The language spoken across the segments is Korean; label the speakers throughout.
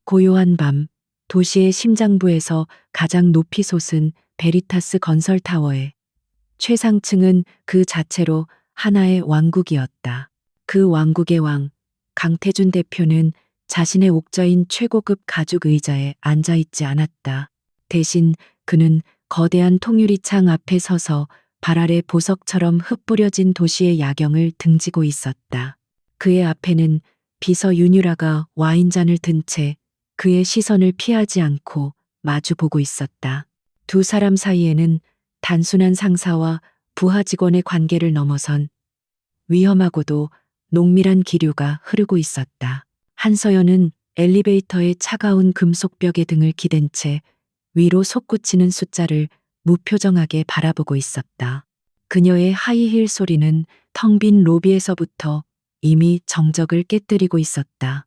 Speaker 1: 고요한 밤, 도시의 심장부에서 가장 높이 솟은 베리타스 건설타워에 최상층은 그 자체로 하나의 왕국이었다. 그 왕국의 왕, 강태준 대표는 자신의 옥저인 최고급 가죽 의자에 앉아있지 않았다. 대신 그는 거대한 통유리창 앞에 서서 발 아래 보석처럼 흩뿌려진 도시의 야경을 등지고 있었다. 그의 앞에는 비서 윤유라가 와인잔을 든 채 그의 시선을 피하지 않고 마주보고 있었다. 두 사람 사이에는 단순한 상사와 부하 직원의 관계를 넘어선 위험하고도 농밀한 기류가 흐르고 있었다. 한서연은 엘리베이터의 차가운 금속벽에 등을 기댄 채 위로 솟구치는 숫자를 무표정하게 바라보고 있었다. 그녀의 하이힐 소리는 텅 빈 로비에서부터 이미 정적을 깨뜨리고 있었다.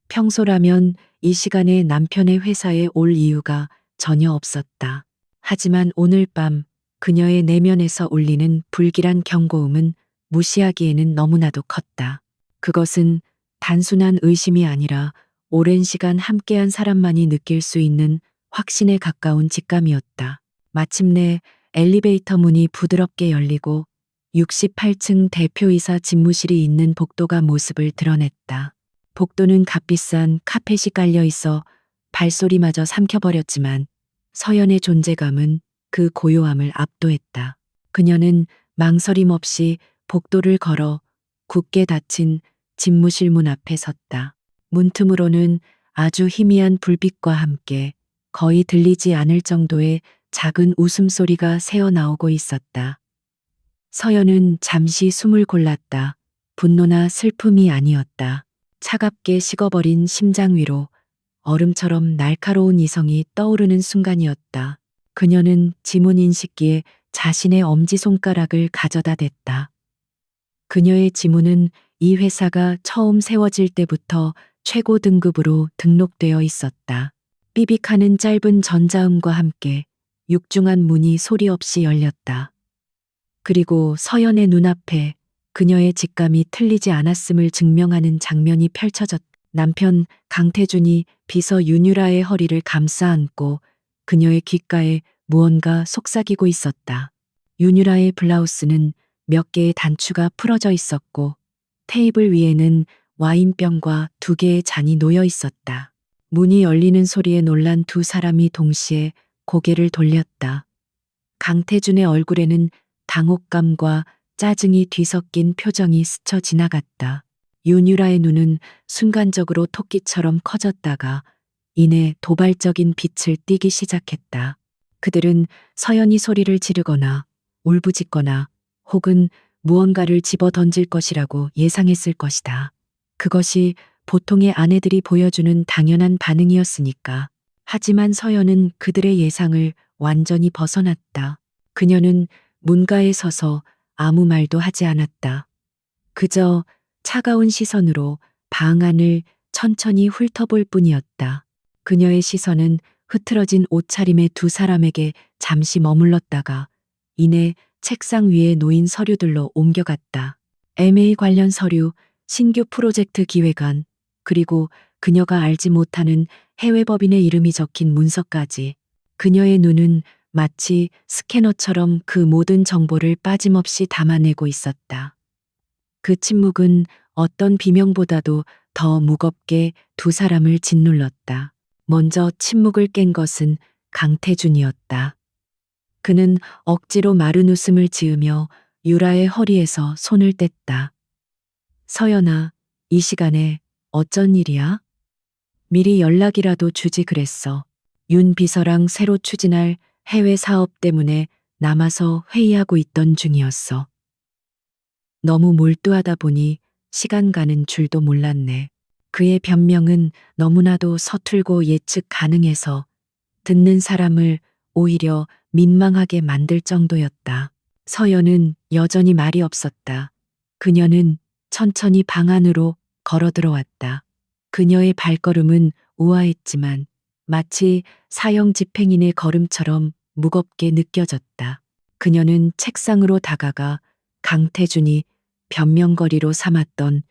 Speaker 1: 평소라면 이 시간에 남편의 회사에 올 이유가 전혀 없었다. 하지만 오늘 밤 그녀의 내면에서 울리는 불길한 경고음은 무시하기에는 너무나도 컸다. 그것은 단순한 의심이 아니라 오랜 시간 함께한 사람만이 느낄 수 있는 확신에 가까운 직감이었다. 마침내 엘리베이터 문이 부드럽게 열리고 68층 대표이사 집무실이 있는 복도가 모습을 드러냈다. 복도는 값비싼 카펫이 깔려 있어 발소리마저 삼켜버렸지만 서연의 존재감은 그 고요함을 압도했다. 그녀는 망설임 없이 복도를 걸어 굳게 닫힌 집무실 문 앞에 섰다. 문틈으로는 아주 희미한 불빛과 함께 거의 들리지 않을 정도의 작은 웃음소리가 새어나오고 있었다. 서연은 잠시 숨을 골랐다. 분노나 슬픔이 아니었다. 차갑게 식어버린 심장 위로 얼음처럼 날카로운 이성이 떠오르는 순간이었다. 그녀는 지문 인식기에 자신의 엄지손가락을 가져다 댔다. 그녀의 지문은 이 회사가 처음 세워질 때부터 최고 등급으로 등록되어 있었다. 삐빅하는 짧은 전자음과 함께 육중한 문이 소리 없이 열렸다. 그리고 서연의 눈앞에 그녀의 직감이 틀리지 않았음을 증명하는 장면이 펼쳐졌다. 남편 강태준이 비서 윤유라의 허리를 감싸 안고 그녀의 귓가에 무언가 속삭이고 있었다. 윤유라의 블라우스는 몇 개의 단추가 풀어져 있었고 테이블 위에는 와인병과 2개의 잔이 놓여 있었다. 문이 열리는 소리에 놀란 두 사람이 동시에 고개를 돌렸다. 강태준의 얼굴에는 당혹감과 짜증이 뒤섞인 표정이 스쳐 지나갔다. 윤유라의 눈은 순간적으로 토끼처럼 커졌다가 이내 도발적인 빛을 띠기 시작했다. 그들은 서연이 소리를 지르거나 울부짖거나 혹은 무언가를 집어 던질 것이라고 예상했을 것이다. 그것이 보통의 아내들이 보여주는 당연한 반응이었으니까. 하지만 서연은 그들의 예상을 완전히 벗어났다. 그녀는 문가에 서서 아무 말도 하지 않았다. 그저 차가운 시선으로 방 안을 천천히 훑어볼 뿐이었다. 그녀의 시선은 흐트러진 옷차림의 두 사람에게 잠시 머물렀다가 이내 책상 위에 놓인 서류들로 옮겨갔다. MA 관련 서류, 신규 프로젝트 기획안, 그리고 그녀가 알지 못하는 해외 법인의 이름이 적힌 문서까지. 그녀의 눈은 마치 스캐너처럼 그 모든 정보를 빠짐없이 담아내고 있었다. 그 침묵은 어떤 비명보다도 더 무겁게 두 사람을 짓눌렀다. 먼저 침묵을 깬 것은 강태준이었다. 그는 억지로 마른 웃음을 지으며 유라의 허리에서 손을 뗐다. 서연아, 이 시간에 어쩐 일이야? 미리 연락이라도 주지 그랬어. 윤 비서랑 새로 추진할 해외 사업 때문에 남아서 회의하고 있던 중이었어. 너무 몰두하다 보니 시간 가는 줄도 몰랐네. 그의 변명은 너무나도 서툴고 예측 가능해서 듣는 사람을 오히려 민망하게 만들 정도였다. 서연은 여전히 말이 없었다. 그녀는 천천히 방 안으로 걸어 들어왔다. 그녀의 발걸음은 우아했지만 마치 사형 집행인의 걸음처럼 무겁게 느껴졌다. 그녀는 책상으로 다가가 강태준이 변명거리로 삼았던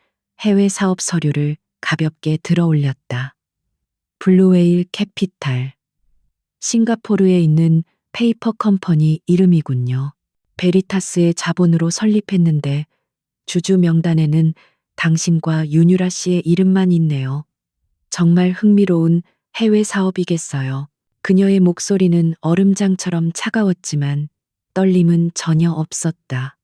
Speaker 1: 해외 사업 서류를 가볍게 들어 올렸다. 블루웨일 캐피탈. 싱가포르에 있는 페이퍼 컴퍼니 이름이군요. 베리타스의 자본으로 설립했는데 주주 명단에는 당신과 윤유라 씨의 이름만 있네요. 정말 흥미로운 해외 사업이겠어요. 그녀의 목소리는 얼음장처럼 차가웠지만 떨림은 전혀 없었다.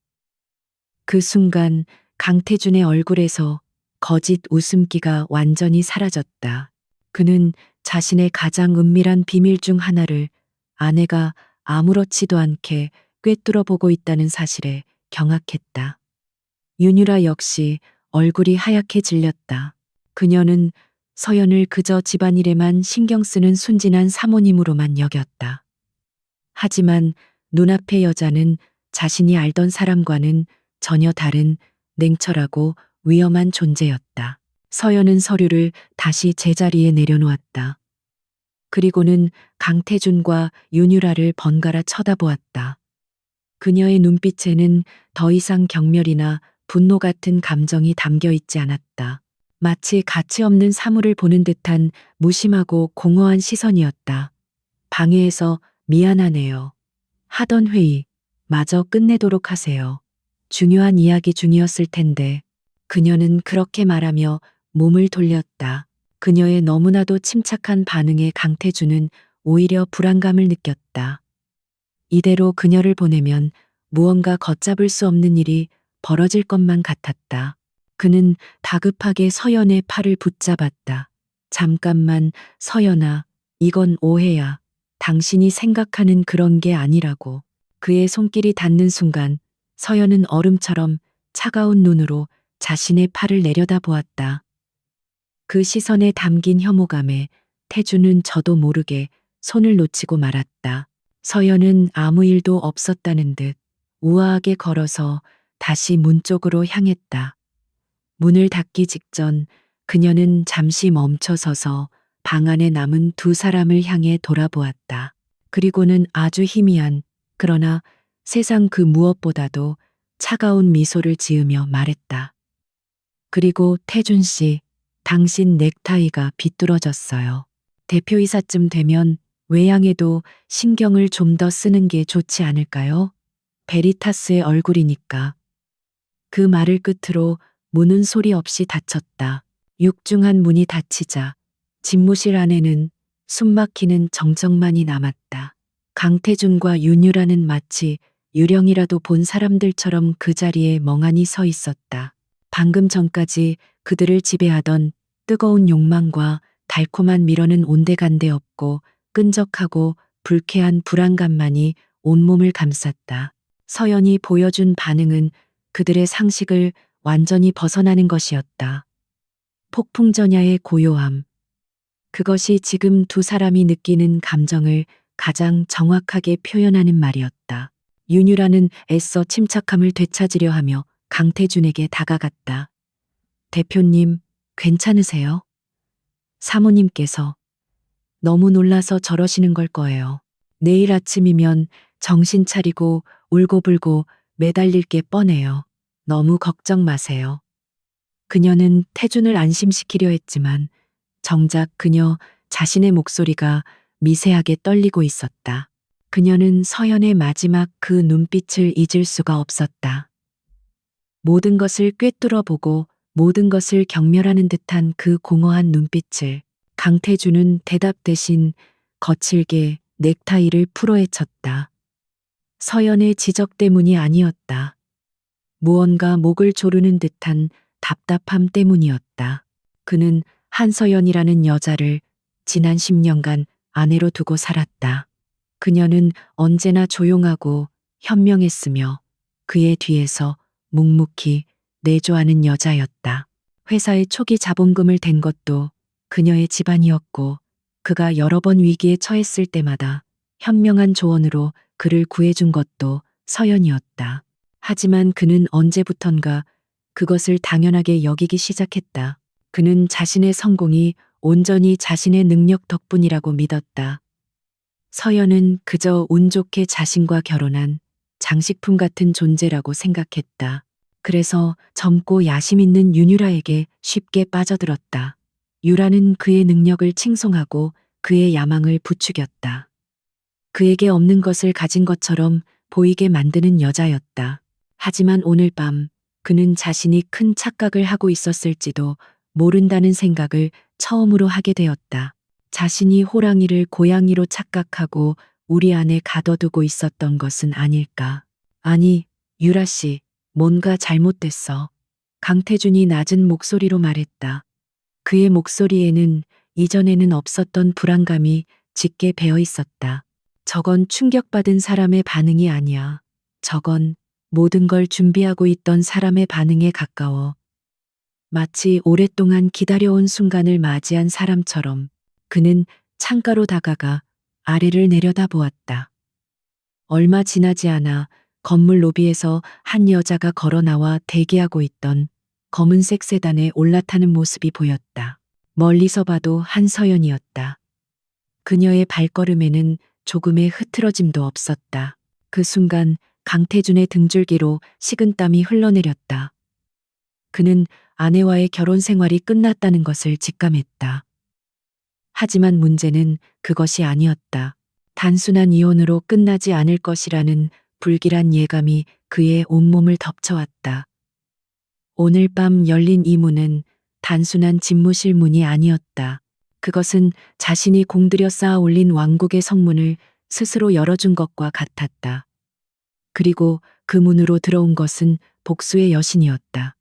Speaker 1: 그 순간 강태준의 얼굴에서 거짓 웃음기가 완전히 사라졌다. 그는 자신의 가장 은밀한 비밀 중 하나를 아내가 아무렇지도 않게 꿰뚫어 보고 있다는 사실에 경악했다. 윤유라 역시 얼굴이 하얗게 질렸다. 그녀는 서연을 그저 집안일에만 신경 쓰는 순진한 사모님으로만 여겼다. 하지만 눈앞의 여자는 자신이 알던 사람과는 전혀 다른 냉철하고 위험한 존재였다. 서연은 서류를 다시 제자리에 내려놓았다. 그리고는 강태준과 윤유라를 번갈아 쳐다보았다. 그녀의 눈빛에는 더 이상 경멸이나 분노 같은 감정이 담겨 있지 않았다. 마치 가치 없는 사물을 보는 듯한 무심하고 공허한 시선이었다. 방해해서 미안하네요. 하던 회의 마저 끝내도록 하세요. 중요한 이야기 중이었을 텐데 그녀는 그렇게 말하며 몸을 돌렸다. 그녀의 너무나도 침착한 반응에 강태준은 오히려 불안감을 느꼈다. 이대로 그녀를 보내면 무언가 걷잡을 수 없는 일이 벌어질 것만 같았다. 그는 다급하게 서연의 팔을 붙잡았다. 잠깐만, 서연아, 이건 오해야. 당신이 생각하는 그런 게 아니라고. 그의 손길이 닿는 순간 서연은 얼음처럼 차가운 눈으로 자신의 팔을 내려다보았다. 그 시선에 담긴 혐오감에 태주는 저도 모르게 손을 놓치고 말았다. 서연은 아무 일도 없었다는 듯 우아하게 걸어서 다시 문 쪽으로 향했다. 문을 닫기 직전 그녀는 잠시 멈춰서서 방 안에 남은 두 사람을 향해 돌아보았다. 그리고는 아주 희미한, 그러나 세상 그 무엇보다도 차가운 미소를 지으며 말했다. 그리고 태준 씨, 당신 넥타이가 비뚤어졌어요. 대표이사쯤 되면 외양에도 신경을 좀 더 쓰는 게 좋지 않을까요? 베리타스의 얼굴이니까. 그 말을 끝으로 문은 소리 없이 닫혔다. 육중한 문이 닫히자 집무실 안에는 숨막히는 정적만이 남았다. 강태준과 윤유라는 마치 유령이라도 본 사람들처럼 그 자리에 멍하니 서 있었다. 방금 전까지 그들을 지배하던 뜨거운 욕망과 달콤한 미련은 온데간데 없고 끈적하고 불쾌한 불안감만이 온몸을 감쌌다. 서연이 보여준 반응은 그들의 상식을 완전히 벗어나는 것이었다. 폭풍전야의 고요함. 그것이 지금 두 사람이 느끼는 감정을 가장 정확하게 표현하는 말이었다. 윤유라는 애써 침착함을 되찾으려 하며 강태준에게 다가갔다. 대표님, 괜찮으세요? 사모님께서 너무 놀라서 저러시는 걸 거예요. 내일 아침이면 정신 차리고 울고불고 매달릴 게 뻔해요. 너무 걱정 마세요. 그녀는 태준을 안심시키려 했지만 정작 그녀 자신의 목소리가 미세하게 떨리고 있었다. 그녀는 서연의 마지막 그 눈빛을 잊을 수가 없었다. 모든 것을 꿰뚫어 보고 모든 것을 경멸하는 듯한 그 공허한 눈빛을 강태준은 대답 대신 거칠게 넥타이를 풀어헤쳤다. 서연의 지적 때문이 아니었다. 무언가 목을 조르는 듯한 답답함 때문이었다. 그는 한서연이라는 여자를 지난 10년간 아내로 두고 살았다. 그녀는 언제나 조용하고 현명했으며 그의 뒤에서 묵묵히 내조하는 여자였다. 회사의 초기 자본금을 댄 것도 그녀의 집안이었고 그가 여러 번 위기에 처했을 때마다 현명한 조언으로 그를 구해준 것도 서연이었다. 하지만 그는 언제부턴가 그것을 당연하게 여기기 시작했다. 그는 자신의 성공이 온전히 자신의 능력 덕분이라고 믿었다. 서연은 그저 운 좋게 자신과 결혼한 장식품 같은 존재라고 생각했다. 그래서 젊고 야심 있는 윤유라에게 쉽게 빠져들었다. 유라는 그의 능력을 칭송하고 그의 야망을 부추겼다. 그에게 없는 것을 가진 것처럼 보이게 만드는 여자였다. 하지만 오늘 밤 그는 자신이 큰 착각을 하고 있었을지도 모른다는 생각을 처음으로 하게 되었다. 자신이 호랑이를 고양이로 착각하고 우리 안에 가둬두고 있었던 것은 아닐까. 아니, 유라 씨, 뭔가 잘못됐어. 강태준이 낮은 목소리로 말했다. 그의 목소리에는 이전에는 없었던 불안감이 짙게 배어 있었다. 저건 충격받은 사람의 반응이 아니야. 저건 모든 걸 준비하고 있던 사람의 반응에 가까워. 마치 오랫동안 기다려온 순간을 맞이한 사람처럼 그는 창가로 다가가 아래를 내려다보았다. 얼마 지나지 않아 건물 로비에서 한 여자가 걸어 나와 대기하고 있던 검은색 세단에 올라타는 모습이 보였다. 멀리서 봐도 한서연이었다. 그녀의 발걸음에는 조금의 흐트러짐도 없었다. 그 순간 강태준의 등줄기로 식은땀이 흘러내렸다. 그는 아내와의 결혼 생활이 끝났다는 것을 직감했다. 하지만 문제는 그것이 아니었다. 단순한 이혼으로 끝나지 않을 것이라는 불길한 예감이 그의 온몸을 덮쳐왔다. 오늘 밤 열린 이 문은 단순한 집무실 문이 아니었다. 그것은 자신이 공들여 쌓아 올린 왕국의 성문을 스스로 열어준 것과 같았다. 그리고 그 문으로 들어온 것은 복수의 여신이었다.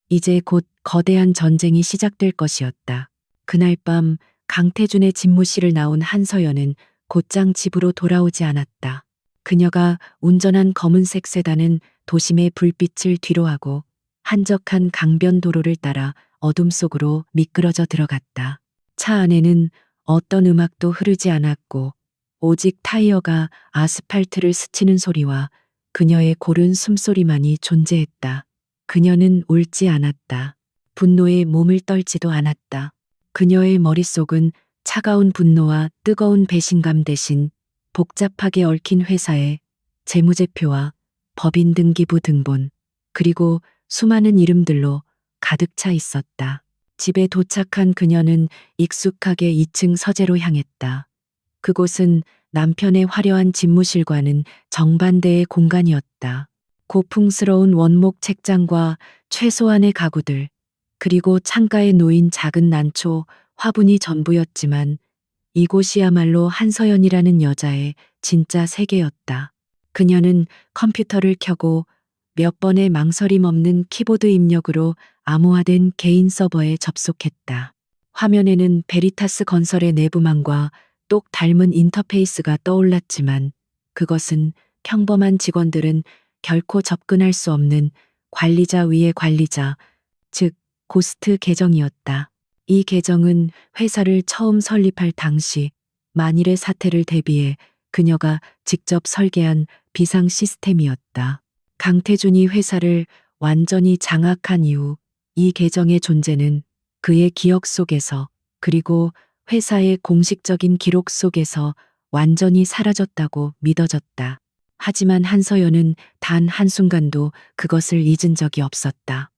Speaker 1: 이제 곧 거대한 전쟁이 시작될 것이었다. 그날 밤 강태준의 집무실을 나온 한서연은 곧장 집으로 돌아오지 않았다. 그녀가 운전한 검은색 세단은 도심의 불빛을 뒤로하고 한적한 강변 도로를 따라 어둠 속으로 미끄러져 들어갔다. 차 안에는 어떤 음악도 흐르지 않았고 오직 타이어가 아스팔트를 스치는 소리와 그녀의 고른 숨소리만이 존재했다. 그녀는 울지 않았다. 분노에 몸을 떨지도 않았다. 그녀의 머릿속은 차가운 분노와 뜨거운 배신감 대신 복잡하게 얽힌 회사의 재무제표와 법인 등기부 등본, 그리고 수많은 이름들로 가득 차 있었다. 집에 도착한 그녀는 익숙하게 2층 서재로 향했다. 그곳은 남편의 화려한 집무실과는 정반대의 공간이었다. 고풍스러운 원목 책장과 최소한의 가구들, 그리고 창가에 놓인 작은 난초, 화분이 전부였지만 이곳이야말로 한서연이라는 여자의 진짜 세계였다. 그녀는 컴퓨터를 켜고 몇 번의 망설임 없는 키보드 입력으로 암호화된 개인 서버에 접속했다. 화면에는 베리타스 건설의 내부망과 똑 닮은 인터페이스가 떠올랐지만 그것은 평범한 직원들은 결코 접근할 수 없는 관리자 위의 관리자, 즉 고스트 계정이었다. 이 계정은 회사를 처음 설립할 당시 만일의 사태를 대비해 그녀가 직접 설계한 비상 시스템이었다. 강태준이 회사를 완전히 장악한 이후 이 계정의 존재는 그의 기억 속에서 그리고 회사의 공식적인 기록 속에서 완전히 사라졌다고 믿어졌다. 하지만 한서연은 단 한순간도 그것을 잊은 적이 없었다.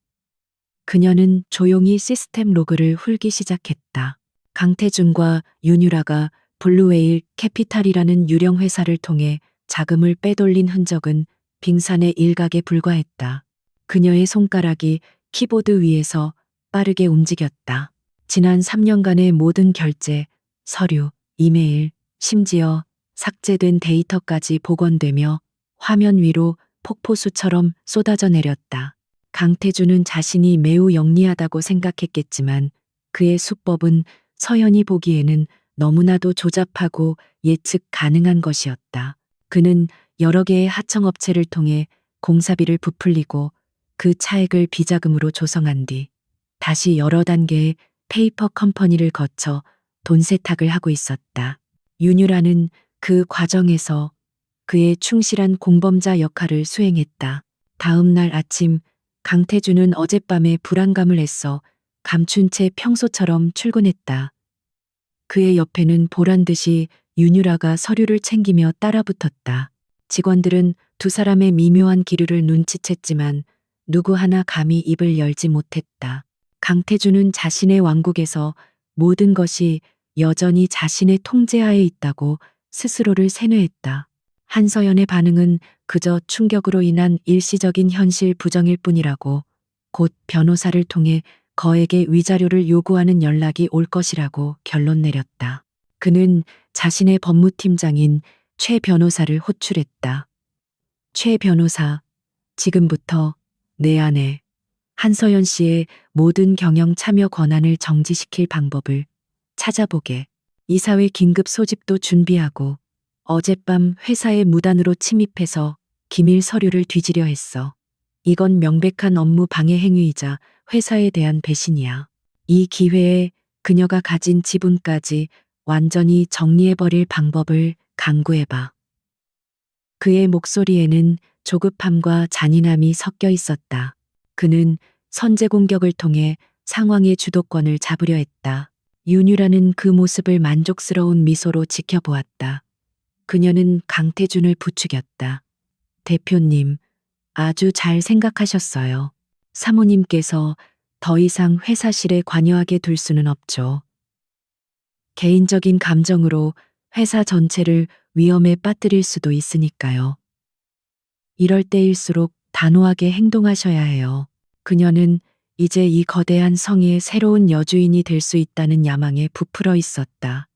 Speaker 1: 그녀는 조용히 시스템 로그를 훑기 시작했다. 강태준과 윤유라가 블루웨일 캐피탈이라는 유령 회사를 통해 자금을 빼돌린 흔적은 빙산의 일각에 불과했다. 그녀의 손가락이 키보드 위에서 빠르게 움직였다. 지난 3년간의 모든 결제, 서류, 이메일, 심지어 삭제된 데이터까지 복원되며 화면 위로 폭포수처럼 쏟아져 내렸다. 강태준은 자신이 매우 영리하다고 생각했겠지만 그의 수법은 서연이 보기에는 너무나도 조잡하고 예측 가능한 것이었다. 그는 여러 개의 하청업체를 통해 공사비를 부풀리고 그 차액을 비자금으로 조성한 뒤 다시 여러 단계의 페이퍼 컴퍼니를 거쳐 돈 세탁을 하고 있었다. 윤유라는 그 과정에서 그의 충실한 공범자 역할을 수행했다. 다음 날 아침 강태준은 어젯밤에 불안감을 애써 감춘 채 평소처럼 출근했다. 그의 옆에는 보란듯이 윤유라가 서류를 챙기며 따라붙었다. 직원들은 두 사람의 미묘한 기류를 눈치챘지만 누구 하나 감히 입을 열지 못했다. 강태준은 자신의 왕국에서 모든 것이 여전히 자신의 통제하에 있다고 스스로를 세뇌했다. 한서연의 반응은 그저 충격으로 인한 일시적인 현실 부정일 뿐이라고, 곧 변호사를 통해 거에게 위자료를 요구하는 연락이 올 것이라고 결론 내렸다. 그는 자신의 법무팀장인 최 변호사를 호출했다. 최 변호사, 지금부터 내 아내 한서연 씨의 모든 경영 참여 권한을 정지시킬 방법을 찾아보게. 이사회 긴급 소집도 준비하고 어젯밤 회사에 무단으로 침입해서 기밀 서류를 뒤지려 했어. 이건 명백한 업무 방해 행위이자 회사에 대한 배신이야. 이 기회에 그녀가 가진 지분까지 완전히 정리해버릴 방법을 강구해봐. 그의 목소리에는 조급함과 잔인함이 섞여 있었다. 그는 선제 공격을 통해 상황의 주도권을 잡으려 했다. 윤유라는 그 모습을 만족스러운 미소로 지켜보았다. 그녀는 강태준을 부추겼다. 대표님, 아주 잘 생각하셨어요. 사모님께서 더 이상 회사실에 관여하게 둘 수는 없죠. 개인적인 감정으로 회사 전체를 위험에 빠뜨릴 수도 있으니까요. 이럴 때일수록 단호하게 행동하셔야 해요. 그녀는 이제 이 거대한 성의 새로운 여주인이 될 수 있다는 야망에 부풀어 있었다.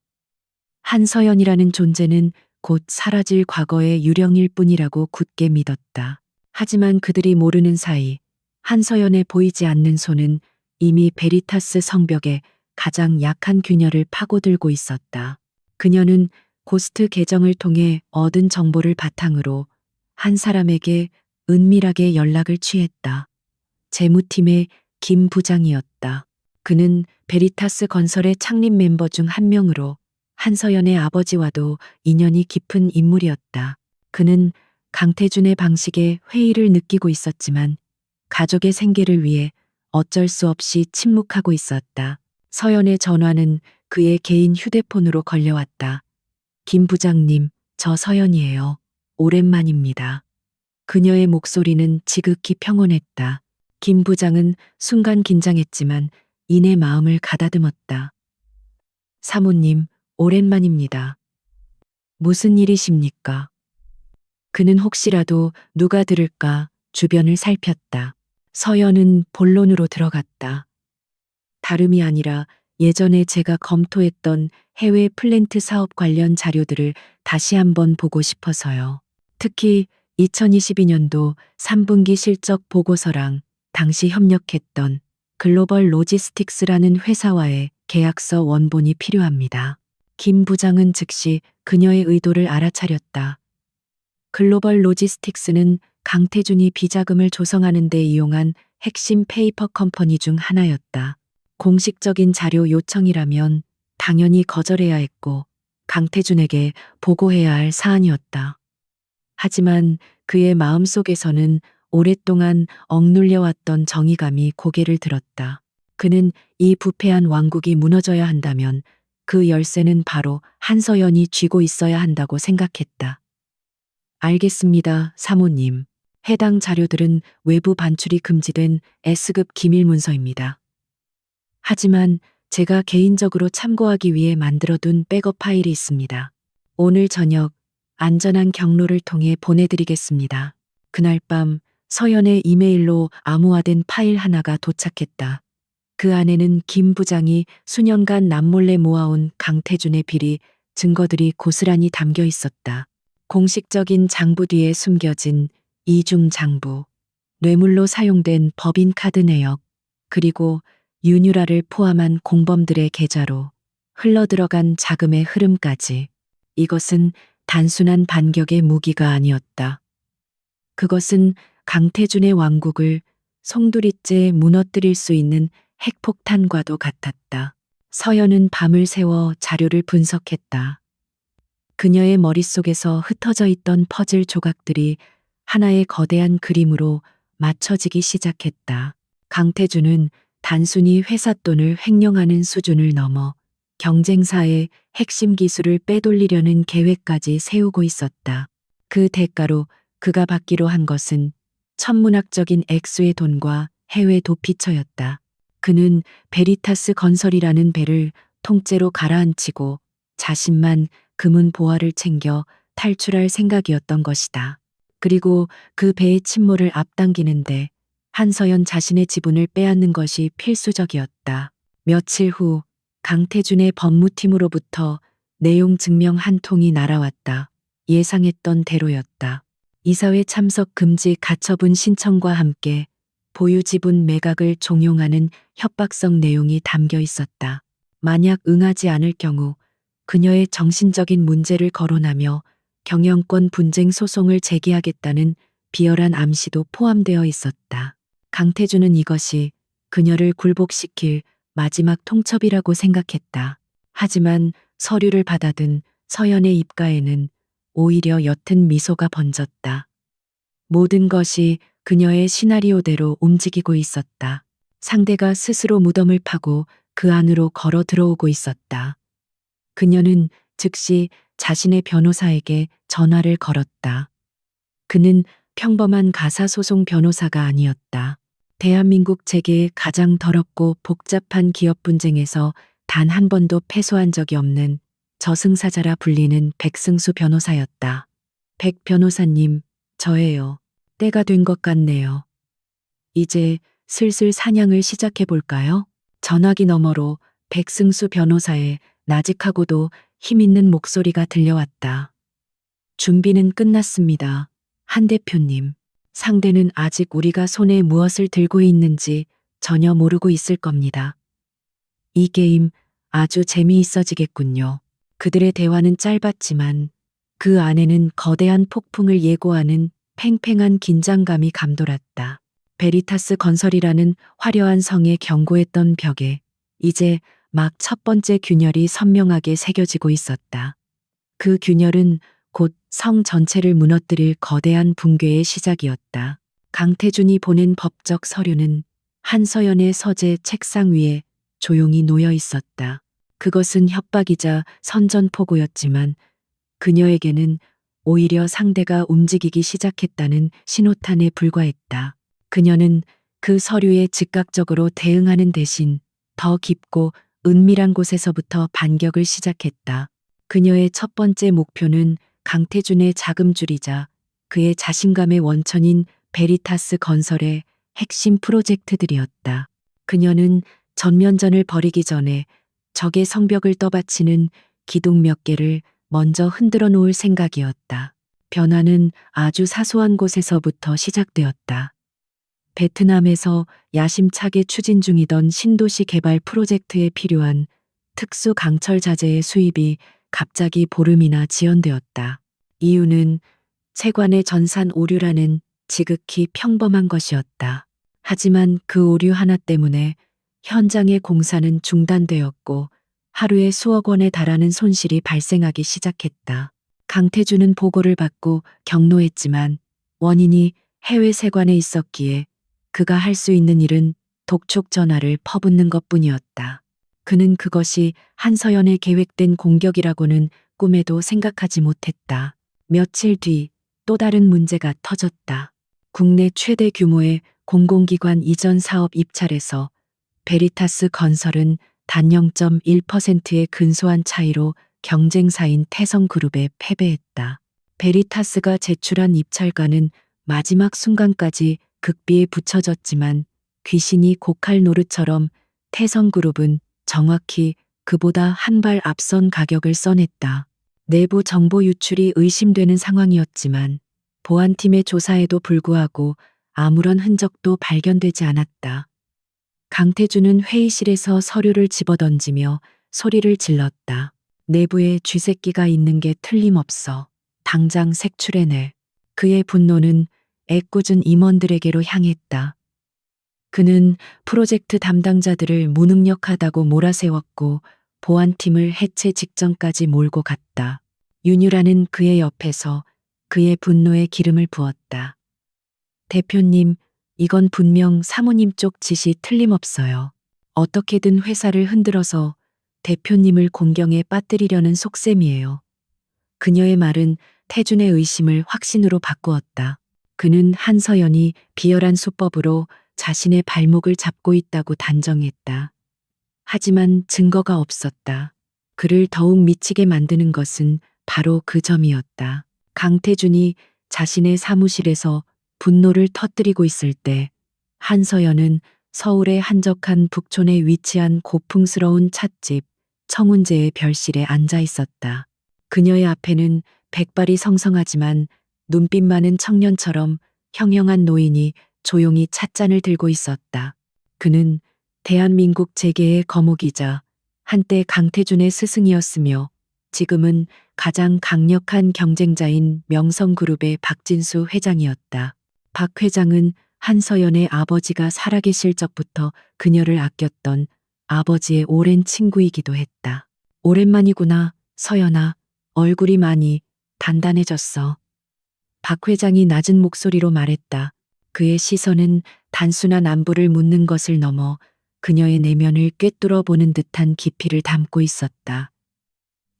Speaker 1: 한서연이라는 존재는 곧 사라질 과거의 유령일 뿐이라고 굳게 믿었다. 하지만 그들이 모르는 사이 한서연의 보이지 않는 손은 이미 베리타스 성벽에 가장 약한 균열을 파고들고 있었다. 그녀는 고스트 계정을 통해 얻은 정보를 바탕으로 한 사람에게 은밀하게 연락을 취했다. 재무팀의 김 부장이었다. 그는 베리타스 건설의 창립 멤버 중 한 명으로 한서연의 아버지와도 인연이 깊은 인물이었다. 그는 강태준의 방식에 회의를 느끼고 있었지만 가족의 생계를 위해 어쩔 수 없이 침묵하고 있었다. 서연의 전화는 그의 개인 휴대폰으로 걸려왔다. 김 부장님, 저 서연이에요. 오랜만입니다. 그녀의 목소리는 지극히 평온했다. 김 부장은 순간 긴장했지만 이내 마음을 가다듬었다. 사모님, 오랜만입니다. 무슨 일이십니까? 그는 혹시라도 누가 들을까 주변을 살폈다. 서연은 본론으로 들어갔다. 다름이 아니라 예전에 제가 검토했던 해외 플랜트 사업 관련 자료들을 다시 한번 보고 싶어서요. 특히 2022년도 3분기 실적 보고서랑 당시 협력했던 글로벌 로지스틱스라는 회사와의 계약서 원본이 필요합니다. 김 부장은 즉시 그녀의 의도를 알아차렸다. 글로벌 로지스틱스는 강태준이 비자금을 조성하는 데 이용한 핵심 페이퍼 컴퍼니 중 하나였다. 공식적인 자료 요청이라면 당연히 거절해야 했고 강태준에게 보고해야 할 사안이었다. 하지만 그의 마음속에서는 오랫동안 억눌려왔던 정의감이 고개를 들었다. 그는 이 부패한 왕국이 무너져야 한다면 그 열쇠는 바로 한서연이 쥐고 있어야 한다고 생각했다. 알겠습니다, 사모님. 해당 자료들은 외부 반출이 금지된 S급 기밀 문서입니다. 하지만 제가 개인적으로 참고하기 위해 만들어둔 백업 파일이 있습니다. 오늘 저녁 안전한 경로를 통해 보내드리겠습니다. 그날 밤 서연의 이메일로 암호화된 파일 하나가 도착했다. 그 안에는 김 부장이 수년간 남몰래 모아온 강태준의 비리 증거들이 고스란히 담겨 있었다. 공식적인 장부 뒤에 숨겨진 이중 장부, 뇌물로 사용된 법인카드 내역, 그리고 윤유라를 포함한 공범들의 계좌로 흘러들어간 자금의 흐름까지. 이것은 단순한 반격의 무기가 아니었다. 그것은 강태준의 왕국을 송두리째 무너뜨릴 수 있는 핵폭탄과도 같았다. 서연은 밤을 새워 자료를 분석했다. 그녀의 머릿속에서 흩어져 있던 퍼즐 조각들이 하나의 거대한 그림으로 맞춰지기 시작했다. 강태준은 단순히 회사 돈을 횡령하는 수준을 넘어 경쟁사의 핵심 기술을 빼돌리려는 계획까지 세우고 있었다. 그 대가로 그가 받기로 한 것은 천문학적인 액수의 돈과 해외 도피처였다. 그는 베리타스 건설이라는 배를 통째로 가라앉히고 자신만 금은 보화를 챙겨 탈출할 생각이었던 것이다. 그리고 그 배의 침몰을 앞당기는데 한서연 자신의 지분을 빼앗는 것이 필수적이었다. 며칠 후 강태준의 법무팀으로부터 내용 증명 한 통이 날아왔다. 예상했던 대로였다. 이사회 참석 금지 가처분 신청과 함께 보유 지분 매각을 종용하는 협박성 내용이 담겨 있었다. 만약 응하지 않을 경우 그녀의 정신적인 문제를 거론하며 경영권 분쟁 소송을 제기하겠다는 비열한 암시도 포함되어 있었다. 강태준은 이것이 그녀를 굴복시킬 마지막 통첩이라고 생각했다. 하지만 서류를 받아든 서연의 입가에는 오히려 옅은 미소가 번졌다. 모든 것이 그녀의 시나리오대로 움직이고 있었다. 상대가 스스로 무덤을 파고 그 안으로 걸어 들어오고 있었다. 그녀는 즉시 자신의 변호사에게 전화를 걸었다. 그는 평범한 가사소송 변호사가 아니었다. 대한민국 재계의 가장 더럽고 복잡한 기업 분쟁에서 단 한 번도 패소한 적이 없는 저승사자라 불리는 백승수 변호사였다. 백 변호사님, 저예요. 때가 된 것 같네요. 이제 슬슬 사냥을 시작해 볼까요? 전화기 너머로 백승수 변호사의 나직하고도 힘있는 목소리가 들려왔다. 준비는 끝났습니다. 한 대표님. 상대는 아직 우리가 손에 무엇을 들고 있는지 전혀 모르고 있을 겁니다. 이 게임 아주 재미있어지겠군요. 그들의 대화는 짧았지만 그 안에는 거대한 폭풍을 예고하는 팽팽한 긴장감이 감돌았다. 베리타스 건설이라는 화려한 성에 견고했던 벽에 이제 막 첫 번째 균열이 선명하게 새겨지고 있었다. 그 균열은 곧 성 전체를 무너뜨릴 거대한 붕괴의 시작이었다. 강태준이 보낸 법적 서류는 한서연의 서재 책상 위에 조용히 놓여 있었다. 그것은 협박이자 선전포고였지만 그녀에게는 오히려 상대가 움직이기 시작했다는 신호탄에 불과했다. 그녀는 그 서류에 즉각적으로 대응하는 대신 더 깊고 은밀한 곳에서부터 반격을 시작했다. 그녀의 첫 번째 목표는 강태준의 자금줄이자 그의 자신감의 원천인 베리타스 건설의 핵심 프로젝트들이었다. 그녀는 전면전을 벌이기 전에 적의 성벽을 떠받치는 기둥 몇 개를 먼저 흔들어 놓을 생각이었다. 변화는 아주 사소한 곳에서부터 시작되었다. 베트남에서 야심차게 추진 중이던 신도시 개발 프로젝트에 필요한 특수 강철 자재의 수입이 갑자기 보름이나 지연되었다. 이유는 세관의 전산 오류라는 지극히 평범한 것이었다. 하지만 그 오류 하나 때문에 현장의 공사는 중단되었고 하루에 수억 원에 달하는 손실이 발생하기 시작했다. 강태준은 보고를 받고 격노했지만 원인이 해외 세관에 있었기에 그가 할 수 있는 일은 독촉 전화를 퍼붓는 것뿐이었다. 그는 그것이 한서연의 계획된 공격이라고는 꿈에도 생각하지 못했다. 며칠 뒤 또 다른 문제가 터졌다. 국내 최대 규모의 공공기관 이전 사업 입찰에서 베리타스 건설은 단 0.1%의 근소한 차이로 경쟁사인 태성그룹에 패배했다. 베리타스가 제출한 입찰가는 마지막 순간까지 극비에 붙여졌지만 귀신이 고칼 노릇처럼 태성그룹은 정확히 그보다 한 발 앞선 가격을 써냈다. 내부 정보 유출이 의심되는 상황이었지만 보안팀의 조사에도 불구하고 아무런 흔적도 발견되지 않았다. 강태준은 회의실에서 서류를 집어던지며 소리를 질렀다. 내부에 쥐새끼가 있는 게 틀림없어. 당장 색출해내. 그의 분노는 애꿎은 임원들에게로 향했다. 그는 프로젝트 담당자들을 무능력하다고 몰아세웠고 보안팀을 해체 직전까지 몰고 갔다. 윤유라는 그의 옆에서 그의 분노에 기름을 부었다. 대표님, 이건 분명 사모님 쪽 짓이 틀림없어요. 어떻게든 회사를 흔들어서 대표님을 공경에 빠뜨리려는 속셈이에요. 그녀의 말은 태준의 의심을 확신으로 바꾸었다. 그는 한서연이 비열한 수법으로 자신의 발목을 잡고 있다고 단정했다. 하지만 증거가 없었다. 그를 더욱 미치게 만드는 것은 바로 그 점이었다. 강태준이 자신의 사무실에서 분노를 터뜨리고 있을 때 한서연은 서울의 한적한 북촌에 위치한 고풍스러운 찻집 청운제의 별실에 앉아 있었다. 그녀의 앞에는 백발이 성성하지만 눈빛 많은 청년처럼 형형한 노인이 조용히 찻잔을 들고 있었다. 그는 대한민국 재계의 거목이자 한때 강태준의 스승이었으며 지금은 가장 강력한 경쟁자인 명성그룹의 박진수 회장이었다. 박 회장은 한서연의 아버지가 살아계실 적부터 그녀를 아꼈던 아버지의 오랜 친구이기도 했다. 오랜만이구나, 서연아. 얼굴이 많이 단단해졌어. 박 회장이 낮은 목소리로 말했다. 그의 시선은 단순한 안부를 묻는 것을 넘어 그녀의 내면을 꿰뚫어 보는 듯한 깊이를 담고 있었다.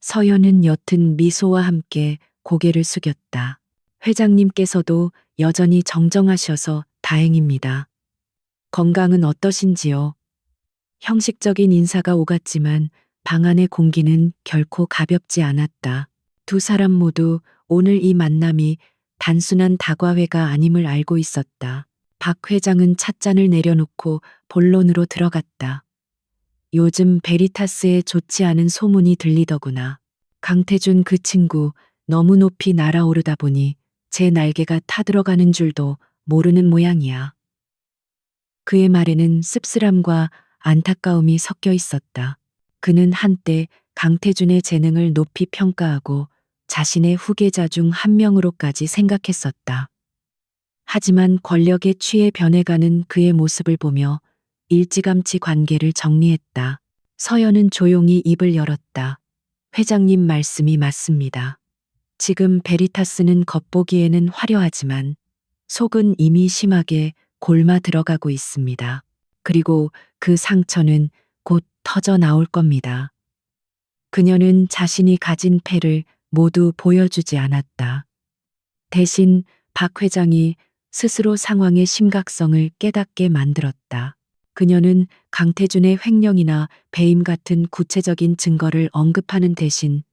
Speaker 1: 서연은 옅은 미소와 함께 고개를 숙였다. 회장님께서도 여전히 정정하셔서 다행입니다. 건강은 어떠신지요? 형식적인 인사가 오갔지만 방 안의 공기는 결코 가볍지 않았다. 두 사람 모두 오늘 이 만남이 단순한 다과회가 아님을 알고 있었다. 박 회장은 찻잔을 내려놓고 본론으로 들어갔다. 요즘 베리타스에 좋지 않은 소문이 들리더구나. 강태준 그 친구 너무 높이 날아오르다 보니 제 날개가 타들어가는 줄도 모르는 모양이야. 그의 말에는 씁쓸함과 안타까움이 섞여 있었다. 그는 한때 강태준의 재능을 높이 평가하고 자신의 후계자 중 한 명으로까지 생각했었다. 하지만 권력에 취해 변해가는 그의 모습을 보며 일찌감치 관계를 정리했다. 서연은 조용히 입을 열었다. 회장님 말씀이 맞습니다. 지금 베리타스는 겉보기에는 화려하지만 속은 이미 심하게 골마 들어가고 있습니다. 그리고 그 상처는 곧 터져 나올 겁니다. 그녀는 자신이 가진 패를 모두 보여주지 않았다. 대신 박 회장이 스스로 상황의 심각성을 깨닫게 만들었다. 그녀는 강태준의 횡령이나 배임 같은 구체적인 증거를 언급하는 대신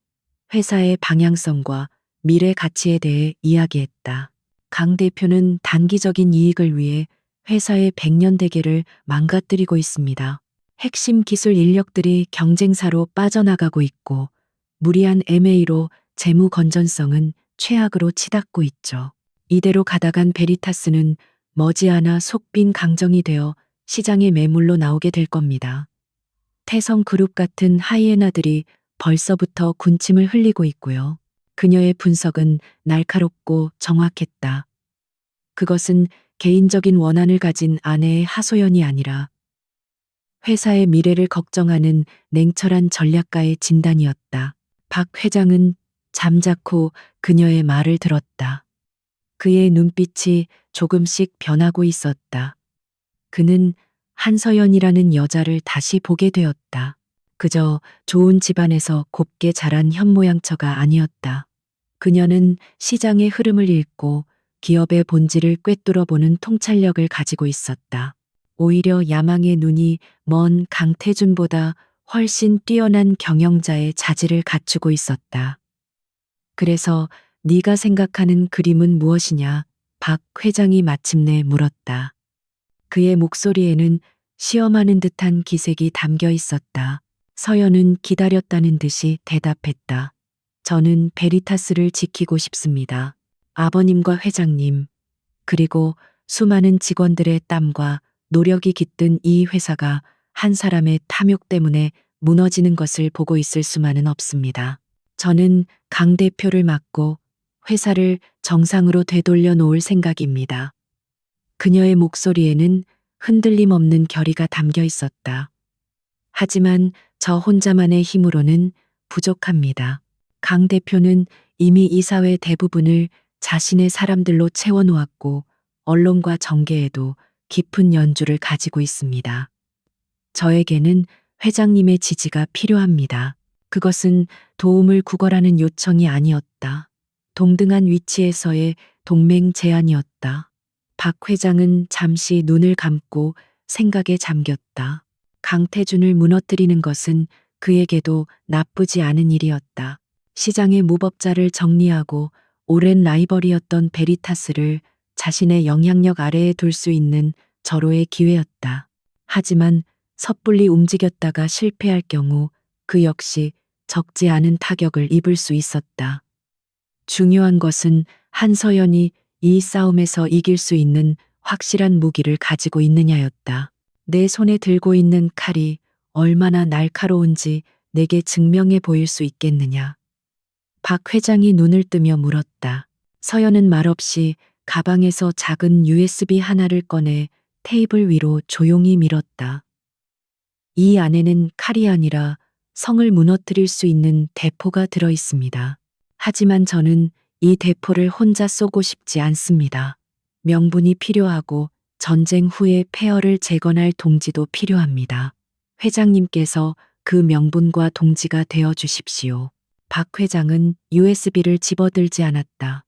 Speaker 1: 회사의 방향성과 미래 가치에 대해 이야기했다. 강 대표는 단기적인 이익을 위해 회사의 백년대계를 망가뜨리고 있습니다. 핵심 기술 인력들이 경쟁사로 빠져나가고 있고 무리한 M&A로 재무 건전성은 최악으로 치닫고 있죠. 이대로 가다간 베리타스는 머지않아 속빈 강정이 되어 시장의 매물로 나오게 될 겁니다. 태성그룹 같은 하이에나들이 벌써부터 군침을 흘리고 있고요. 그녀의 분석은 날카롭고 정확했다. 그것은 개인적인 원한을 가진 아내의 하소연이 아니라 회사의 미래를 걱정하는 냉철한 전략가의 진단이었다. 박 회장은 잠자코 그녀의 말을 들었다. 그의 눈빛이 조금씩 변하고 있었다. 그는 한서연이라는 여자를 다시 보게 되었다. 그저 좋은 집안에서 곱게 자란 현모양처가 아니었다. 그녀는 시장의 흐름을 읽고 기업의 본질을 꿰뚫어 보는 통찰력을 가지고 있었다. 오히려 야망의 눈이 먼 강태준보다 훨씬 뛰어난 경영자의 자질을 갖추고 있었다. 그래서 네가 생각하는 그림은 무엇이냐? 박 회장이 마침내 물었다. 그의 목소리에는 시험하는 듯한 기색이 담겨 있었다. 서연은 기다렸다는 듯이 대답했다. 저는 베리타스를 지키고 싶습니다. 아버님과 회장님, 그리고 수많은 직원들의 땀과 노력이 깃든 이 회사가 한 사람의 탐욕 때문에 무너지는 것을 보고 있을 수만은 없습니다. 저는 강 대표를 맡고 회사를 정상으로 되돌려 놓을 생각입니다. 그녀의 목소리에는 흔들림 없는 결의가 담겨 있었다. 하지만 저 혼자만의 힘으로는 부족합니다. 강 대표는 이미 이 사회 대부분을 자신의 사람들로 채워놓았고 언론과 정계에도 깊은 연주를 가지고 있습니다. 저에게는 회장님의 지지가 필요합니다. 그것은 도움을 구걸하는 요청이 아니었다. 동등한 위치에서의 동맹 제안이었다. 박 회장은 잠시 눈을 감고 생각에 잠겼다. 강태준을 무너뜨리는 것은 그에게도 나쁘지 않은 일이었다. 시장의 무법자를 정리하고 오랜 라이벌이었던 베리타스를 자신의 영향력 아래에 둘 수 있는 절호의 기회였다. 하지만 섣불리 움직였다가 실패할 경우 그 역시 적지 않은 타격을 입을 수 있었다. 중요한 것은 한서연이 이 싸움에서 이길 수 있는 확실한 무기를 가지고 있느냐였다. 내 손에 들고 있는 칼이 얼마나 날카로운지 내게 증명해 보일 수 있겠느냐. 박 회장이 눈을 뜨며 물었다. 서연은 말없이 가방에서 작은 USB 하나를 꺼내 테이블 위로 조용히 밀었다. 이 안에는 칼이 아니라 성을 무너뜨릴 수 있는 대포가 들어 있습니다. 하지만 저는 이 대포를 혼자 쏘고 싶지 않습니다. 명분이 필요하고 전쟁 후에 폐허를 재건할 동지도 필요합니다. 회장님께서 그 명분과 동지가 되어 주십시오. 박 회장은 USB를 집어들지 않았다.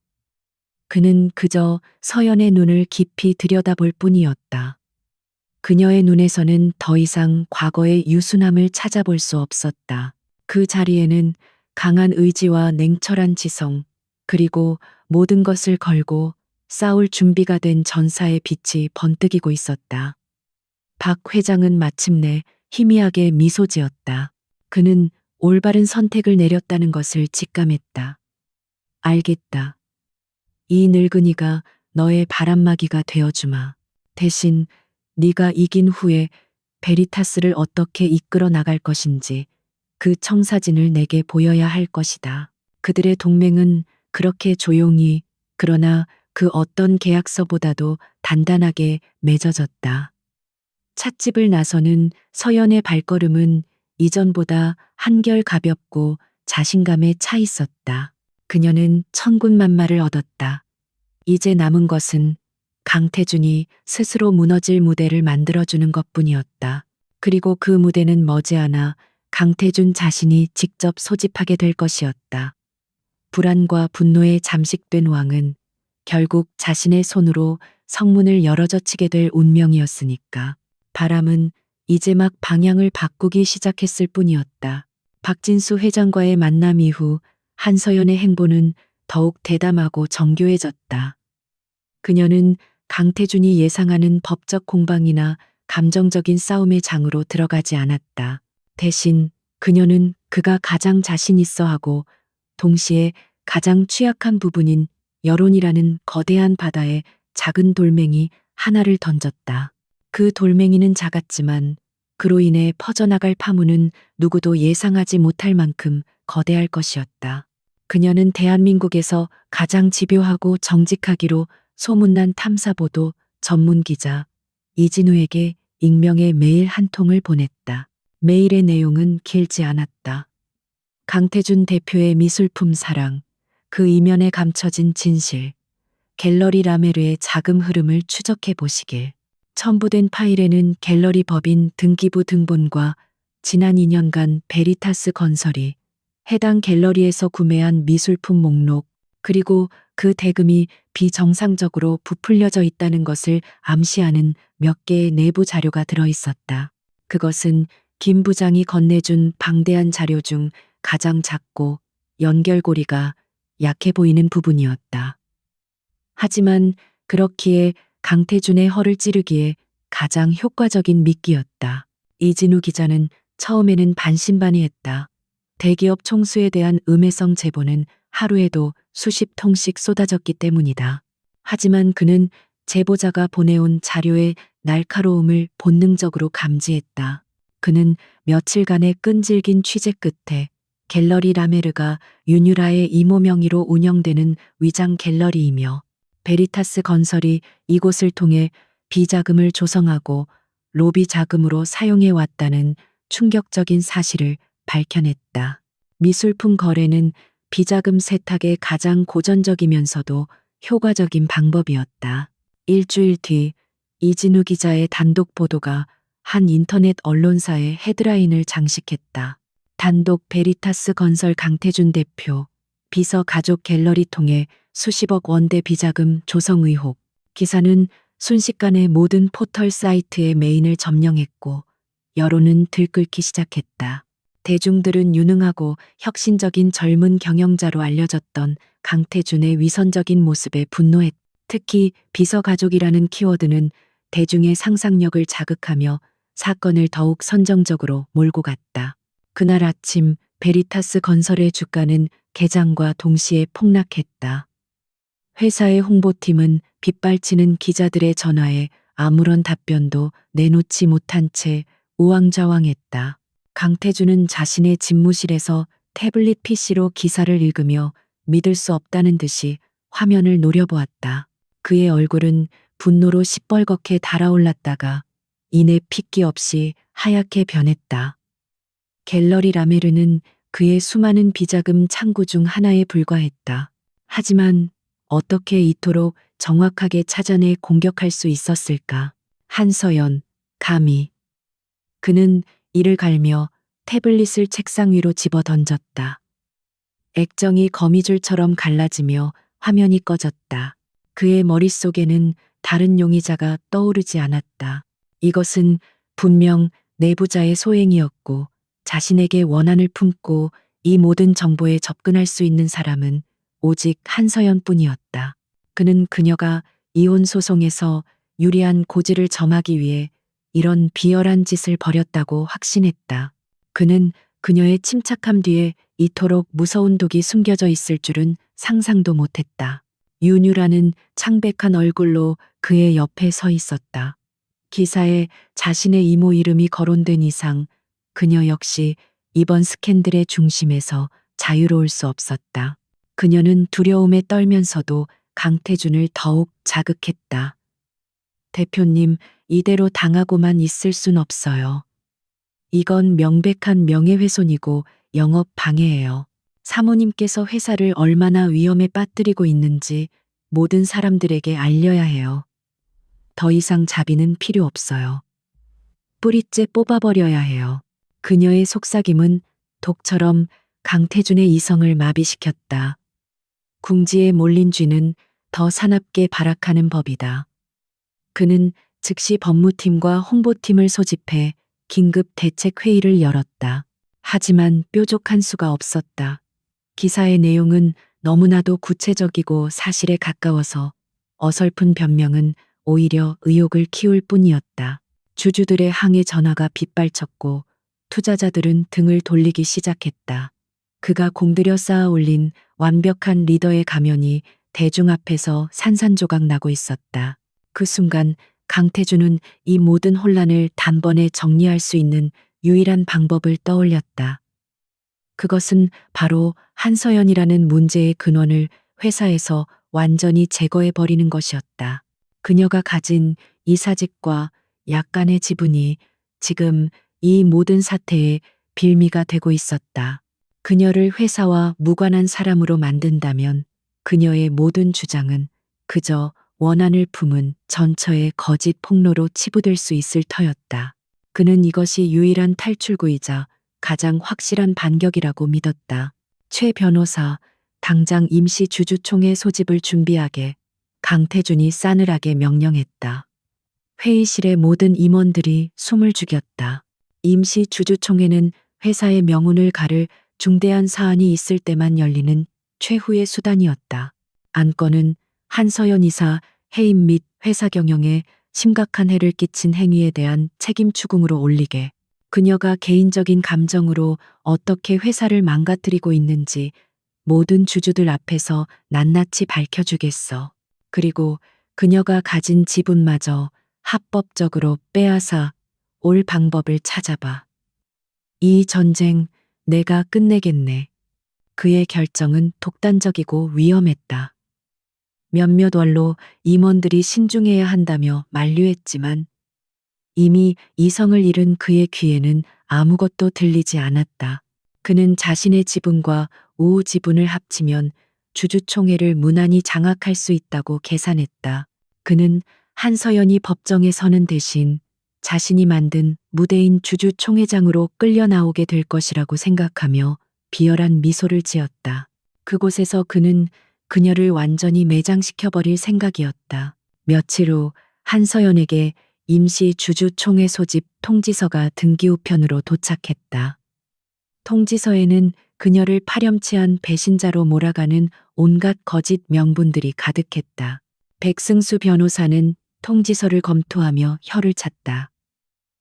Speaker 1: 그는 그저 서연의 눈을 깊이 들여다볼 뿐이었다. 그녀의 눈에서는 더 이상 과거의 유순함을 찾아볼 수 없었다. 그 자리에는 강한 의지와 냉철한 지성, 그리고 모든 것을 걸고 싸울 준비가 된 전사의 빛이 번뜩이고 있었다. 박 회장은 마침내 희미하게 미소 지었다. 그는 올바른 선택을 내렸다는 것을 직감했다. 알겠다. 이 늙은이가 너의 바람막이가 되어주마. 대신 네가 이긴 후에 베리타스를 어떻게 이끌어 나갈 것인지 그 청사진을 내게 보여야 할 것이다. 그들의 동맹은 그렇게 조용히, 그러나 그 어떤 계약서보다도 단단하게 맺어졌다. 찻집을 나서는 서연의 발걸음은 이전보다 한결 가볍고 자신감에 차 있었다. 그녀는 천군만마를 얻었다. 이제 남은 것은 강태준이 스스로 무너질 무대를 만들어주는 것뿐이었다. 그리고 그 무대는 머지않아 강태준 자신이 직접 소집하게 될 것이었다. 불안과 분노에 잠식된 왕은 결국 자신의 손으로 성문을 열어젖히게 될 운명이었으니까. 바람은 이제 막 방향을 바꾸기 시작했을 뿐이었다. 박진수 회장과의 만남 이후 한서연의 행보는 더욱 대담하고 정교해졌다. 그녀는 강태준이 예상하는 법적 공방이나 감정적인 싸움의 장으로 들어가지 않았다. 대신 그녀는 그가 가장 자신 있어 하고 동시에 가장 취약한 부분인 여론이라는 거대한 바다에 작은 돌멩이 하나를 던졌다. 그 돌멩이는 작았지만 그로 인해 퍼져나갈 파문은 누구도 예상하지 못할 만큼 거대할 것이었다. 그녀는 대한민국에서 가장 집요하고 정직하기로 소문난 탐사보도 전문 기자 이진우에게 익명의 메일 한 통을 보냈다. 메일의 내용은 길지 않았다. 강태준 대표의 미술품 사랑, 그 이면에 감춰진 진실, 갤러리 라메르의 자금 흐름을 추적해 보시길. 첨부된 파일에는 갤러리 법인 등기부 등본과 지난 2년간 베리타스 건설이 해당 갤러리에서 구매한 미술품 목록, 그리고 그 대금이 비정상적으로 부풀려져 있다는 것을 암시하는 몇 개의 내부 자료가 들어 있었다. 그것은 김 부장이 건네준 방대한 자료 중 가장 작고 연결고리가 약해 보이는 부분이었다. 하지만 그렇기에 강태준의 허를 찌르기에 가장 효과적인 미끼였다. 이진우 기자는 처음에는 반신반의했다. 대기업 총수에 대한 음해성 제보는 하루에도 수십 통씩 쏟아졌기 때문이다. 하지만 그는 제보자가 보내온 자료의 날카로움을 본능적으로 감지했다. 그는 며칠간의 끈질긴 취재 끝에 갤러리 라메르가 윤유라의 이모 명의로 운영되는 위장 갤러리이며 베리타스 건설이 이곳을 통해 비자금을 조성하고 로비 자금으로 사용해 왔다는 충격적인 사실을 밝혀냈다. 미술품 거래는 비자금 세탁의 가장 고전적이면서도 효과적인 방법이었다. 일주일 뒤 이진우 기자의 단독 보도가 한 인터넷 언론사의 헤드라인을 장식했다. 단독 베리타스 건설 강태준 대표, 비서 가족 갤러리 통해 수십억 원대 비자금 조성 의혹. 기사는 순식간에 모든 포털 사이트의 메인을 점령했고 여론은 들끓기 시작했다. 대중들은 유능하고 혁신적인 젊은 경영자로 알려졌던 강태준의 위선적인 모습에 분노했다. 특히 비서가족이라는 키워드는 대중의 상상력을 자극하며 사건을 더욱 선정적으로 몰고 갔다. 그날 아침 베리타스 건설의 주가는 개장과 동시에 폭락했다. 회사의 홍보팀은 빗발치는 기자들의 전화에 아무런 답변도 내놓지 못한 채 우왕좌왕했다. 강태준은 자신의 집무실에서 태블릿 PC로 기사를 읽으며 믿을 수 없다는 듯이 화면을 노려보았다. 그의 얼굴은 분노로 시뻘겋게 달아올랐다가 이내 핏기 없이 하얗게 변했다. 갤러리 라메르는 그의 수많은 비자금 창구 중 하나에 불과했다. 하지만 어떻게 이토록 정확하게 찾아내 공격할 수 있었을까? 한서연, 감히. 그는 이를 갈며 태블릿을 책상 위로 집어 던졌다. 액정이 거미줄처럼 갈라지며 화면이 꺼졌다. 그의 머릿속에는 다른 용의자가 떠오르지 않았다. 이것은 분명 내부자의 소행이었고 자신에게 원한을 품고 이 모든 정보에 접근할 수 있는 사람은 오직 한서연뿐이었다. 그는 그녀가 이혼 소송에서 유리한 고지를 점하기 위해 이런 비열한 짓을 벌였다고 확신했다. 그는 그녀의 침착함 뒤에 이토록 무서운 독이 숨겨져 있을 줄은 상상도 못했다. 윤유라는 창백한 얼굴로 그의 옆에 서 있었다. 기사에 자신의 이모 이름이 거론된 이상 그녀 역시 이번 스캔들의 중심에서 자유로울 수 없었다. 그녀는 두려움에 떨면서도 강태준을 더욱 자극했다. 대표님, 이대로 당하고만 있을 순 없어요. 이건 명백한 명예훼손이고 영업 방해예요. 사모님께서 회사를 얼마나 위험에 빠뜨리고 있는지 모든 사람들에게 알려야 해요. 더 이상 자비는 필요 없어요. 뿌리째 뽑아버려야 해요. 그녀의 속삭임은 독처럼 강태준의 이성을 마비시켰다. 궁지에 몰린 쥐는 더 사납게 발악하는 법이다. 그는 즉시 법무팀과 홍보팀을 소집해 긴급 대책 회의를 열었다. 하지만 뾰족한 수가 없었다. 기사의 내용은 너무나도 구체적이고 사실에 가까워서 어설픈 변명은 오히려 의혹을 키울 뿐이었다. 주주들의 항의 전화가 빗발쳤고 투자자들은 등을 돌리기 시작했다. 그가 공들여 쌓아 올린 완벽한 리더의 가면이 대중 앞에서 산산조각 나고 있었다. 그 순간 강태준은 이 모든 혼란을 단번에 정리할 수 있는 유일한 방법을 떠올렸다. 그것은 바로 한서연이라는 문제의 근원을 회사에서 완전히 제거해버리는 것이었다. 그녀가 가진 이사직과 약간의 지분이 지금 이 모든 사태의 빌미가 되고 있었다. 그녀를 회사와 무관한 사람으로 만든다면 그녀의 모든 주장은 그저 원한을 품은 전처의 거짓 폭로로 치부될 수 있을 터였다. 그는 이것이 유일한 탈출구이자 가장 확실한 반격이라고 믿었다. 최 변호사, 당장 임시 주주총회 소집을 준비하게 강태준이 싸늘하게 명령했다. 회의실의 모든 임원들이 숨을 죽였다. 임시 주주총회는 회사의 명운을 가를 중대한 사안이 있을 때만 열리는 최후의 수단이었다. 안건은 한서연 이사 해임 및 회사 경영에 심각한 해를 끼친 행위에 대한 책임 추궁으로 올리게. 그녀가 개인적인 감정으로 어떻게 회사를 망가뜨리고 있는지 모든 주주들 앞에서 낱낱이 밝혀주겠어. 그리고 그녀가 가진 지분마저 합법적으로 빼앗아 올 방법을 찾아봐. 이 전쟁 내가 끝내겠네. 그의 결정은 독단적이고 위험했다. 몇몇 원로 임원들이 신중해야 한다며 만류했지만 이미 이성을 잃은 그의 귀에는 아무것도 들리지 않았다. 그는 자신의 지분과 우호 지분을 합치면 주주총회를 무난히 장악할 수 있다고 계산했다. 그는 한서연이 법정에 서는 대신 자신이 만든 무대인 주주총회장으로 끌려 나오게 될 것이라고 생각하며 비열한 미소를 지었다. 그곳에서 그는 그녀를 완전히 매장시켜버릴 생각이었다. 며칠 후 한서연에게 임시 주주총회 소집 통지서가 등기 우편으로 도착했다. 통지서에는 그녀를 파렴치한 배신자로 몰아가는 온갖 거짓 명분들이 가득했다. 백승수 변호사는 통지서를 검토하며 혀를 찼다.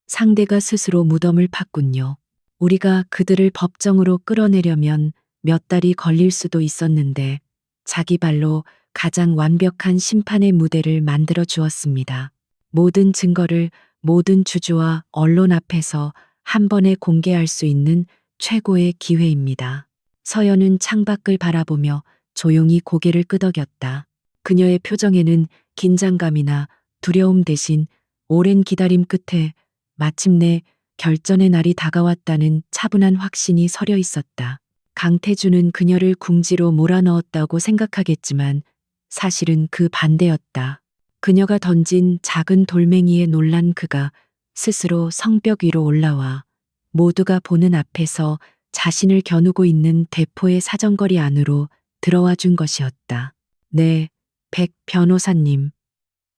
Speaker 1: 상대가 스스로 무덤을 팠군요. 우리가 그들을 법정으로 끌어내려면 몇 달이 걸릴 수도 있었는데 자기 발로 가장 완벽한 심판의 무대를 만들어 주었습니다. 모든 증거를 모든 주주와 언론 앞에서 한 번에 공개할 수 있는 최고의 기회입니다. 서연은 창밖을 바라보며 조용히 고개를 끄덕였다. 그녀의 표정에는 긴장감이나 두려움 대신 오랜 기다림 끝에 마침내 결전의 날이 다가왔다는 차분한 확신이 서려 있었다. 강태주는 그녀를 궁지로 몰아넣었다고 생각하겠지만 사실은 그 반대였다. 그녀가 던진 작은 돌멩이에 놀란 그가 스스로 성벽 위로 올라와 모두가 보는 앞에서 자신을 겨누고 있는 대포의 사정거리 안으로 들어와 준 것이었다. 네, 백 변호사님.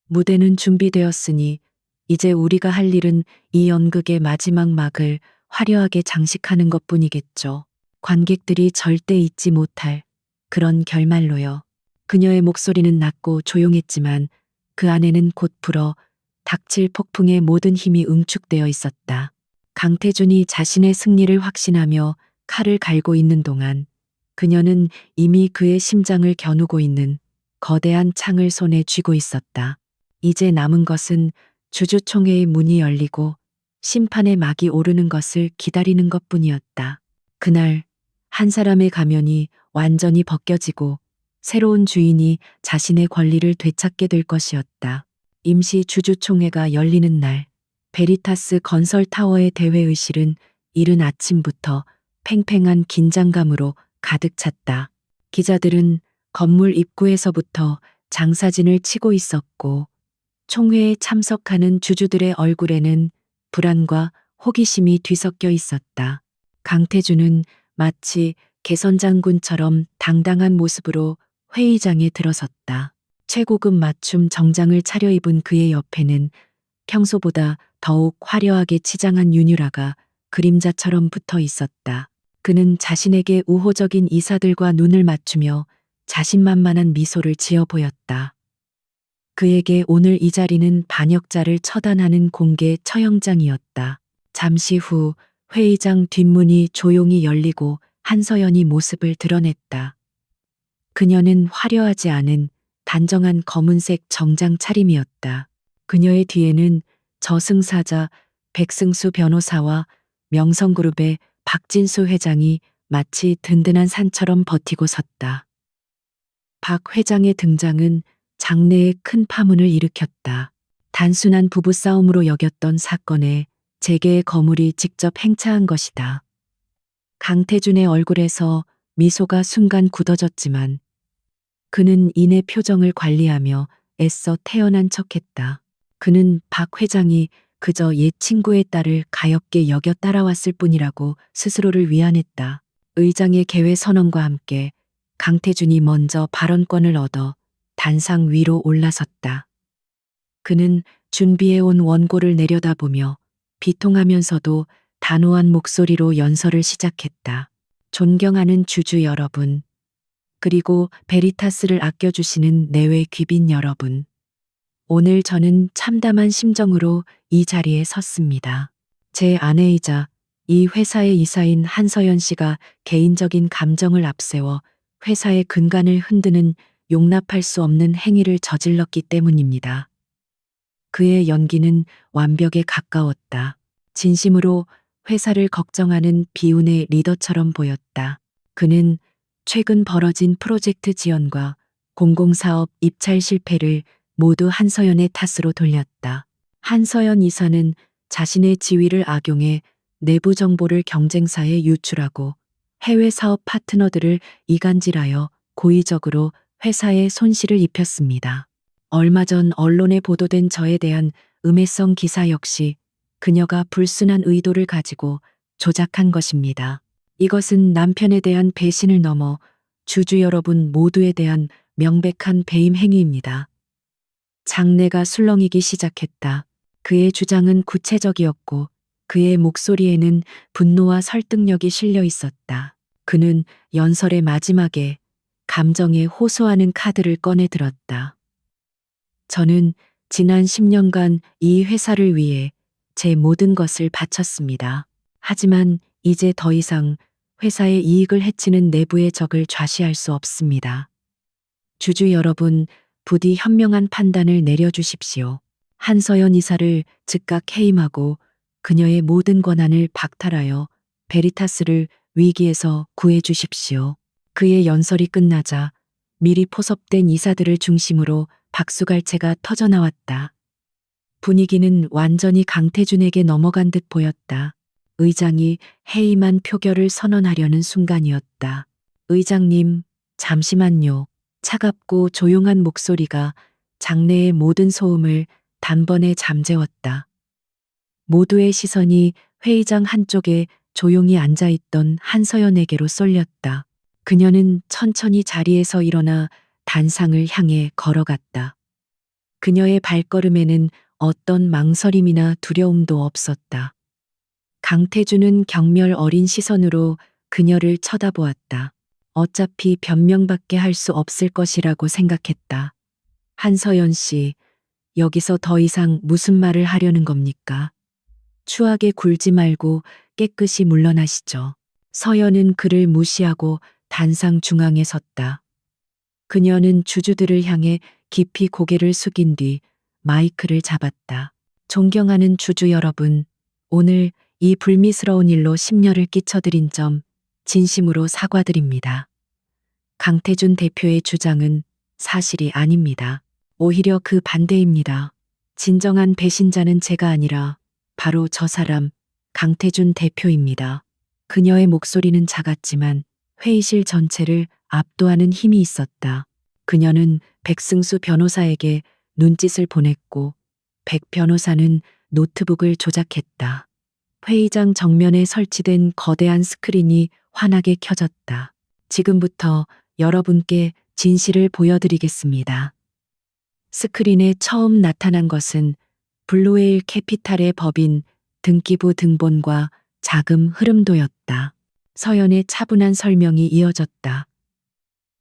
Speaker 1: 무대는 준비되었으니 이제 우리가 할 일은 이 연극의 마지막 막을 화려하게 장식하는 것뿐이겠죠. 관객들이 절대 잊지 못할 그런 결말로요. 그녀의 목소리는 낮고 조용했지만 그 안에는 곧 불어 닥칠 폭풍의 모든 힘이 응축되어 있었다. 강태준이 자신의 승리를 확신하며 칼을 갈고 있는 동안 그녀는 이미 그의 심장을 겨누고 있는 거대한 창을 손에 쥐고 있었다. 이제 남은 것은 주주총회의 문이 열리고 심판의 막이 오르는 것을 기다리는 것뿐이었다. 그날 한 사람의 가면이 완전히 벗겨지고 새로운 주인이 자신의 권리를 되찾게 될 것이었다. 임시 주주총회가 열리는 날 베리타스 건설 타워의 대회의실은 이른 아침부터 팽팽한 긴장감으로 가득 찼다. 기자들은 건물 입구에서부터 장사진을 치고 있었고 총회에 참석하는 주주들의 얼굴에는 불안과 호기심이 뒤섞여 있었다. 강태주는 마치 개선장군처럼 당당한 모습으로 회의장에 들어섰다. 최고급 맞춤 정장을 차려입은 그의 옆에는 평소보다 더욱 화려하게 치장한 윤유라가 그림자처럼 붙어 있었다. 그는 자신에게 우호적인 이사들과 눈을 맞추며 자신만만한 미소를 지어 보였다. 그에게 오늘 이 자리는 반역자를 처단하는 공개 처형장이었다. 잠시 후 회의장 뒷문이 조용히 열리고 한서연이 모습을 드러냈다. 그녀는 화려하지 않은 단정한 검은색 정장 차림이었다. 그녀의 뒤에는 저승사자 백승수 변호사와 명성그룹의 박진수 회장이 마치 든든한 산처럼 버티고 섰다. 박 회장의 등장은 장내에 큰 파문을 일으켰다. 단순한 부부싸움으로 여겼던 사건에 재계의 거물이 직접 행차한 것이다. 강태준의 얼굴에서 미소가 순간 굳어졌지만 그는 이내 표정을 관리하며 애써 태연한 척했다. 그는 박 회장이 그저 옛 친구의 딸을 가엾게 여겨 따라왔을 뿐이라고 스스로를 위안했다. 의장의 개회 선언과 함께 강태준이 먼저 발언권을 얻어 단상 위로 올라섰다. 그는 준비해온 원고를 내려다보며 비통하면서도 단호한 목소리로 연설을 시작했다. 존경하는 주주 여러분, 그리고 베리타스를 아껴주시는 내외 귀빈 여러분. 오늘 저는 참담한 심정으로 이 자리에 섰습니다. 제 아내이자 이 회사의 이사인 한서연 씨가 개인적인 감정을 앞세워 회사의 근간을 흔드는 용납할 수 없는 행위를 저질렀기 때문입니다. 그의 연기는 완벽에 가까웠다. 진심으로 회사를 걱정하는 비운의 리더처럼 보였다. 그는 최근 벌어진 프로젝트 지연과 공공사업 입찰 실패를 모두 한서연의 탓으로 돌렸다. 한서연 이사는 자신의 지위를 악용해 내부 정보를 경쟁사에 유출하고 해외 사업 파트너들을 이간질하여 고의적으로 회사에 손실을 입혔습니다. 얼마 전 언론에 보도된 저에 대한 음해성 기사 역시 그녀가 불순한 의도를 가지고 조작한 것입니다. 이것은 남편에 대한 배신을 넘어 주주 여러분 모두에 대한 명백한 배임 행위입니다. 장내가 술렁이기 시작했다. 그의 주장은 구체적이었고 그의 목소리에는 분노와 설득력이 실려 있었다. 그는 연설의 마지막에 감정에 호소하는 카드를 꺼내 들었다. 저는 지난 10년간 이 회사를 위해 제 모든 것을 바쳤습니다. 하지만 이제 더 이상 회사의 이익을 해치는 내부의 적을 좌시할 수 없습니다. 주주 여러분, 부디 현명한 판단을 내려주십시오. 한서연 이사를 즉각 해임하고 그녀의 모든 권한을 박탈하여 베리타스를 위기에서 구해 주십시오. 그의 연설이 끝나자 미리 포섭된 이사들을 중심으로 박수갈채가 터져나왔다. 분위기는 완전히 강태준에게 넘어간 듯 보였다. 의장이 해임안 표결을 선언하려는 순간이었다. 의장님, 잠시만요. 차갑고 조용한 목소리가 장내의 모든 소음을 단번에 잠재웠다. 모두의 시선이 회의장 한쪽에 조용히 앉아있던 한서연에게로 쏠렸다. 그녀는 천천히 자리에서 일어나 단상을 향해 걸어갔다. 그녀의 발걸음에는 어떤 망설임이나 두려움도 없었다. 강태준은 경멸 어린 시선으로 그녀를 쳐다보았다. 어차피 변명밖에 할 수 없을 것이라고 생각했다. 한서연 씨, 여기서 더 이상 무슨 말을 하려는 겁니까? 추하게 굴지 말고 깨끗이 물러나시죠. 서연은 그를 무시하고 단상 중앙에 섰다. 그녀는 주주들을 향해 깊이 고개를 숙인 뒤 마이크를 잡았다. 존경하는 주주 여러분, 오늘 이 불미스러운 일로 심려를 끼쳐드린 점 진심으로 사과드립니다. 강태준 대표의 주장은 사실이 아닙니다. 오히려 그 반대입니다. 진정한 배신자는 제가 아니라 바로 저 사람, 강태준 대표입니다. 그녀의 목소리는 작았지만 회의실 전체를 압도하는 힘이 있었다. 그녀는 백승수 변호사에게 눈짓을 보냈고 백 변호사는 노트북을 조작했다. 회의장 정면에 설치된 거대한 스크린이 환하게 켜졌다. 지금부터 여러분께 진실을 보여드리겠습니다. 스크린에 처음 나타난 것은 블루웨일 캐피탈의 법인 등기부 등본과 자금 흐름도였다. 서연의 차분한 설명이 이어졌다.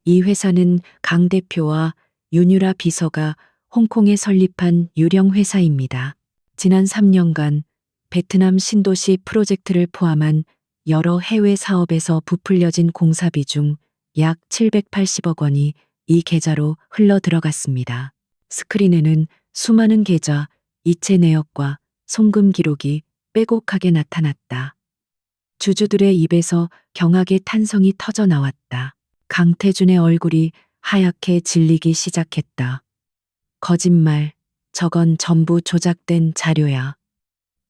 Speaker 1: 이 회사는 강 대표와 윤유라 비서가 홍콩에 설립한 유령 회사입니다. 지난 3년간 베트남 신도시 프로젝트를 포함한 여러 해외 사업에서 부풀려진 공사비 중 약 780억 원이 이 계좌로 흘러 들어갔습니다. 스크린에는 수많은 계좌, 이체 내역과 송금 기록이 빼곡하게 나타났다. 주주들의 입에서 경악의 탄성이 터져 나왔다. 강태준의 얼굴이 하얗게 질리기 시작했다. 거짓말, 저건 전부 조작된 자료야.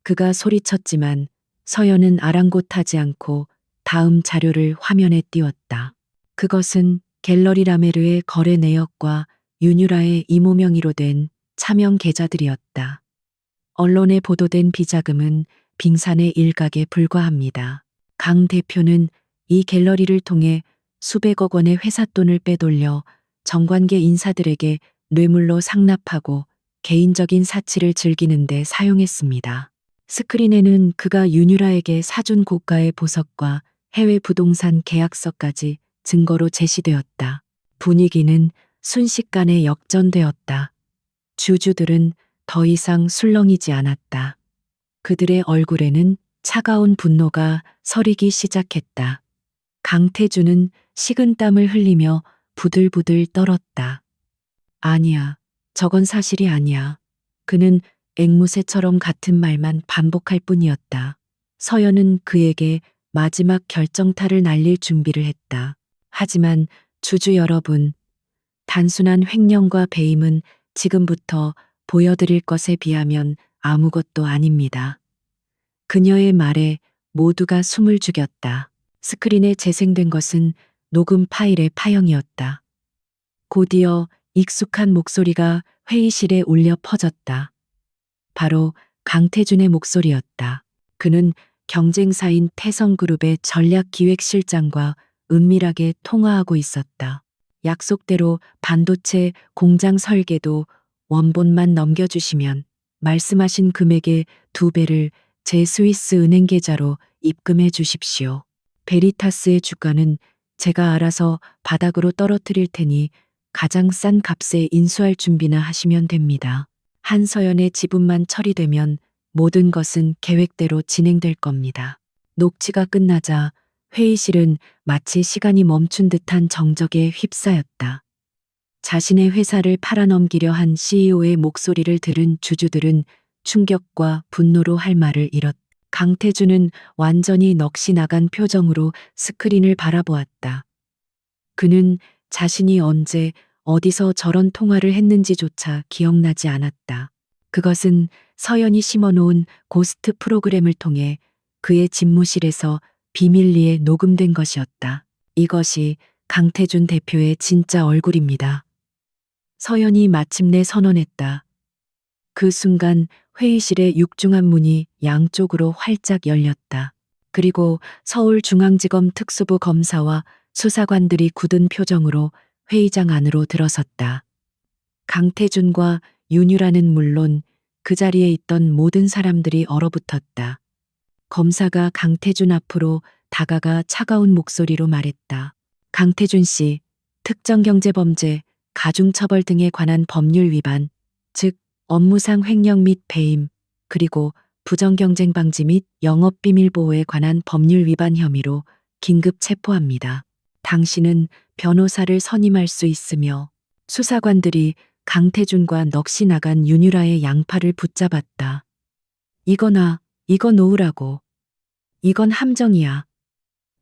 Speaker 1: 그가 소리쳤지만 서연은 아랑곳하지 않고 다음 자료를 화면에 띄웠다. 그것은 갤러리 라메르의 거래 내역과 윤유라의 이모 명의로 된 차명 계좌들이었다. 언론에 보도된 비자금은 빙산의 일각에 불과합니다. 강 대표는 이 갤러리를 통해 수백억 원의 회사 돈을 빼돌려 정관계 인사들에게 뇌물로 상납하고 개인적인 사치를 즐기는 데 사용했습니다. 스크린에는 그가 윤유라에게 사준 고가의 보석과 해외 부동산 계약서까지 증거로 제시되었다. 분위기는 순식간에 역전되었다. 주주들은 더 이상 술렁이지 않았다. 그들의 얼굴에는 차가운 분노가 서리기 시작했다. 강태준은 식은땀을 흘리며 부들부들 떨었다. 아니야, 저건 사실이 아니야. 그는 앵무새처럼 같은 말만 반복할 뿐이었다. 서연은 그에게 마지막 결정타를 날릴 준비를 했다. 하지만 주주 여러분, 단순한 횡령과 배임은 지금부터 보여드릴 것에 비하면 아무것도 아닙니다. 그녀의 말에 모두가 숨을 죽였다. 스크린에 재생된 것은 녹음 파일의 파형이었다. 곧이어 익숙한 목소리가 회의실에 울려 퍼졌다. 바로 강태준의 목소리였다. 그는 경쟁사인 태성그룹의 전략기획실장과 은밀하게 통화하고 있었다. 약속대로 반도체 공장 설계도 원본만 넘겨주시면 말씀하신 금액의 2배를 제 스위스 은행 계좌로 입금해 주십시오. 베리타스의 주가는 제가 알아서 바닥으로 떨어뜨릴 테니 가장 싼 값에 인수할 준비나 하시면 됩니다. 한서연의 지분만 처리되면 모든 것은 계획대로 진행될 겁니다. 녹취가 끝나자 회의실은 마치 시간이 멈춘 듯한 정적에 휩싸였다. 자신의 회사를 팔아넘기려 한 CEO의 목소리를 들은 주주들은 충격과 분노로 할 말을 잃었다. 강태준은 완전히 넋이 나간 표정으로 스크린을 바라보았다. 그는 자신이 언제 어디서 저런 통화를 했는지조차 기억나지 않았다. 그것은 서연이 심어놓은 고스트 프로그램을 통해 그의 집무실에서 비밀리에 녹음된 것이었다. 이것이 강태준 대표의 진짜 얼굴입니다. 서연이 마침내 선언했다. 그 순간 회의실의 육중한 문이 양쪽으로 활짝 열렸다. 그리고 서울중앙지검 특수부 검사와 수사관들이 굳은 표정으로 회의장 안으로 들어섰다. 강태준과 윤유라는 물론 그 자리에 있던 모든 사람들이 얼어붙었다. 검사가 강태준 앞으로 다가가 차가운 목소리로 말했다. 강태준 씨, 특정경제범죄, 가중처벌 등에 관한 법률 위반, 즉 업무상 횡령 및 배임, 그리고 부정경쟁 방지 및 영업비밀 보호에 관한 법률 위반 혐의로 긴급 체포합니다. 당신은 변호사를 선임할 수 있으며 수사관들이 강태준과 넋이 나간 윤유라의 양팔을 붙잡았다. 이거 놓으라고. 이건 함정이야.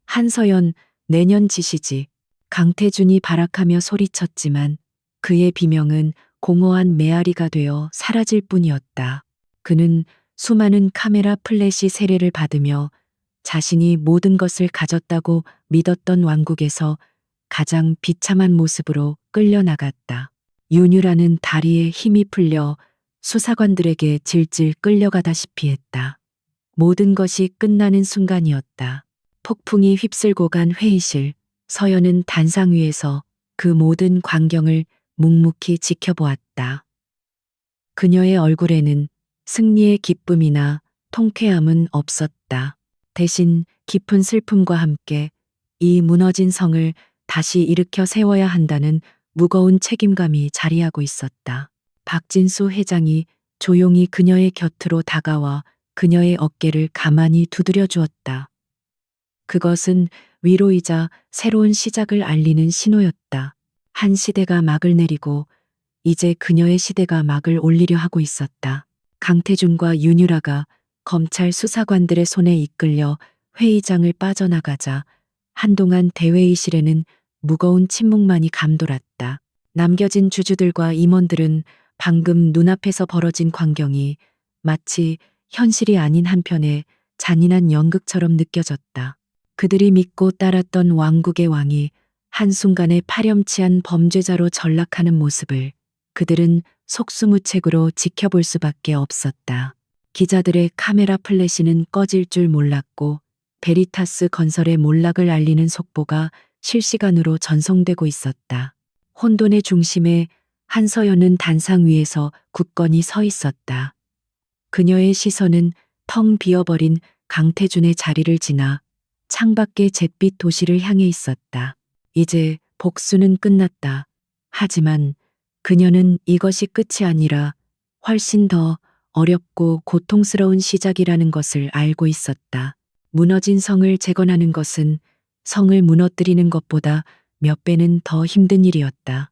Speaker 1: 한서연, 내년 지시지. 강태준이 발악하며 소리쳤지만 그의 비명은 공허한 메아리가 되어 사라질 뿐이었다. 그는 수많은 카메라 플래시 세례를 받으며 자신이 모든 것을 가졌다고 믿었던 왕국에서 가장 비참한 모습으로 끌려나갔다. 윤유라는 다리에 힘이 풀려 수사관들에게 질질 끌려가다시피 했다. 모든 것이 끝나는 순간이었다. 폭풍이 휩쓸고 간 회의실, 서연은 단상 위에서 그 모든 광경을 묵묵히 지켜보았다. 그녀의 얼굴에는 승리의 기쁨이나 통쾌함은 없었다. 대신 깊은 슬픔과 함께 이 무너진 성을 다시 일으켜 세워야 한다는 무거운 책임감이 자리하고 있었다. 박진수 회장이 조용히 그녀의 곁으로 다가와 그녀의 어깨를 가만히 두드려 주었다. 그것은 위로이자 새로운 시작을 알리는 신호였다. 한 시대가 막을 내리고 이제 그녀의 시대가 막을 올리려 하고 있었다. 강태준과 윤유라가 검찰 수사관들의 손에 이끌려 회의장을 빠져나가자 한동안 대회의실에는 무거운 침묵만이 감돌았다. 남겨진 주주들과 임원들은 방금 눈앞에서 벌어진 광경이 마치 현실이 아닌 한편의 잔인한 연극처럼 느껴졌다. 그들이 믿고 따랐던 왕국의 왕이 한순간에 파렴치한 범죄자로 전락하는 모습을 그들은 속수무책으로 지켜볼 수밖에 없었다. 기자들의 카메라 플래시는 꺼질 줄 몰랐고 베리타스 건설의 몰락을 알리는 속보가 실시간으로 전송되고 있었다. 혼돈의 중심에 한서연은 단상 위에서 굳건히 서 있었다. 그녀의 시선은 텅 비어버린 강태준의 자리를 지나 창밖의 잿빛 도시를 향해 있었다. 이제 복수는 끝났다. 하지만 그녀는 이것이 끝이 아니라 훨씬 더 어렵고 고통스러운 시작이라는 것을 알고 있었다. 무너진 성을 재건하는 것은 성을 무너뜨리는 것보다 몇 배는 더 힘든 일이었다.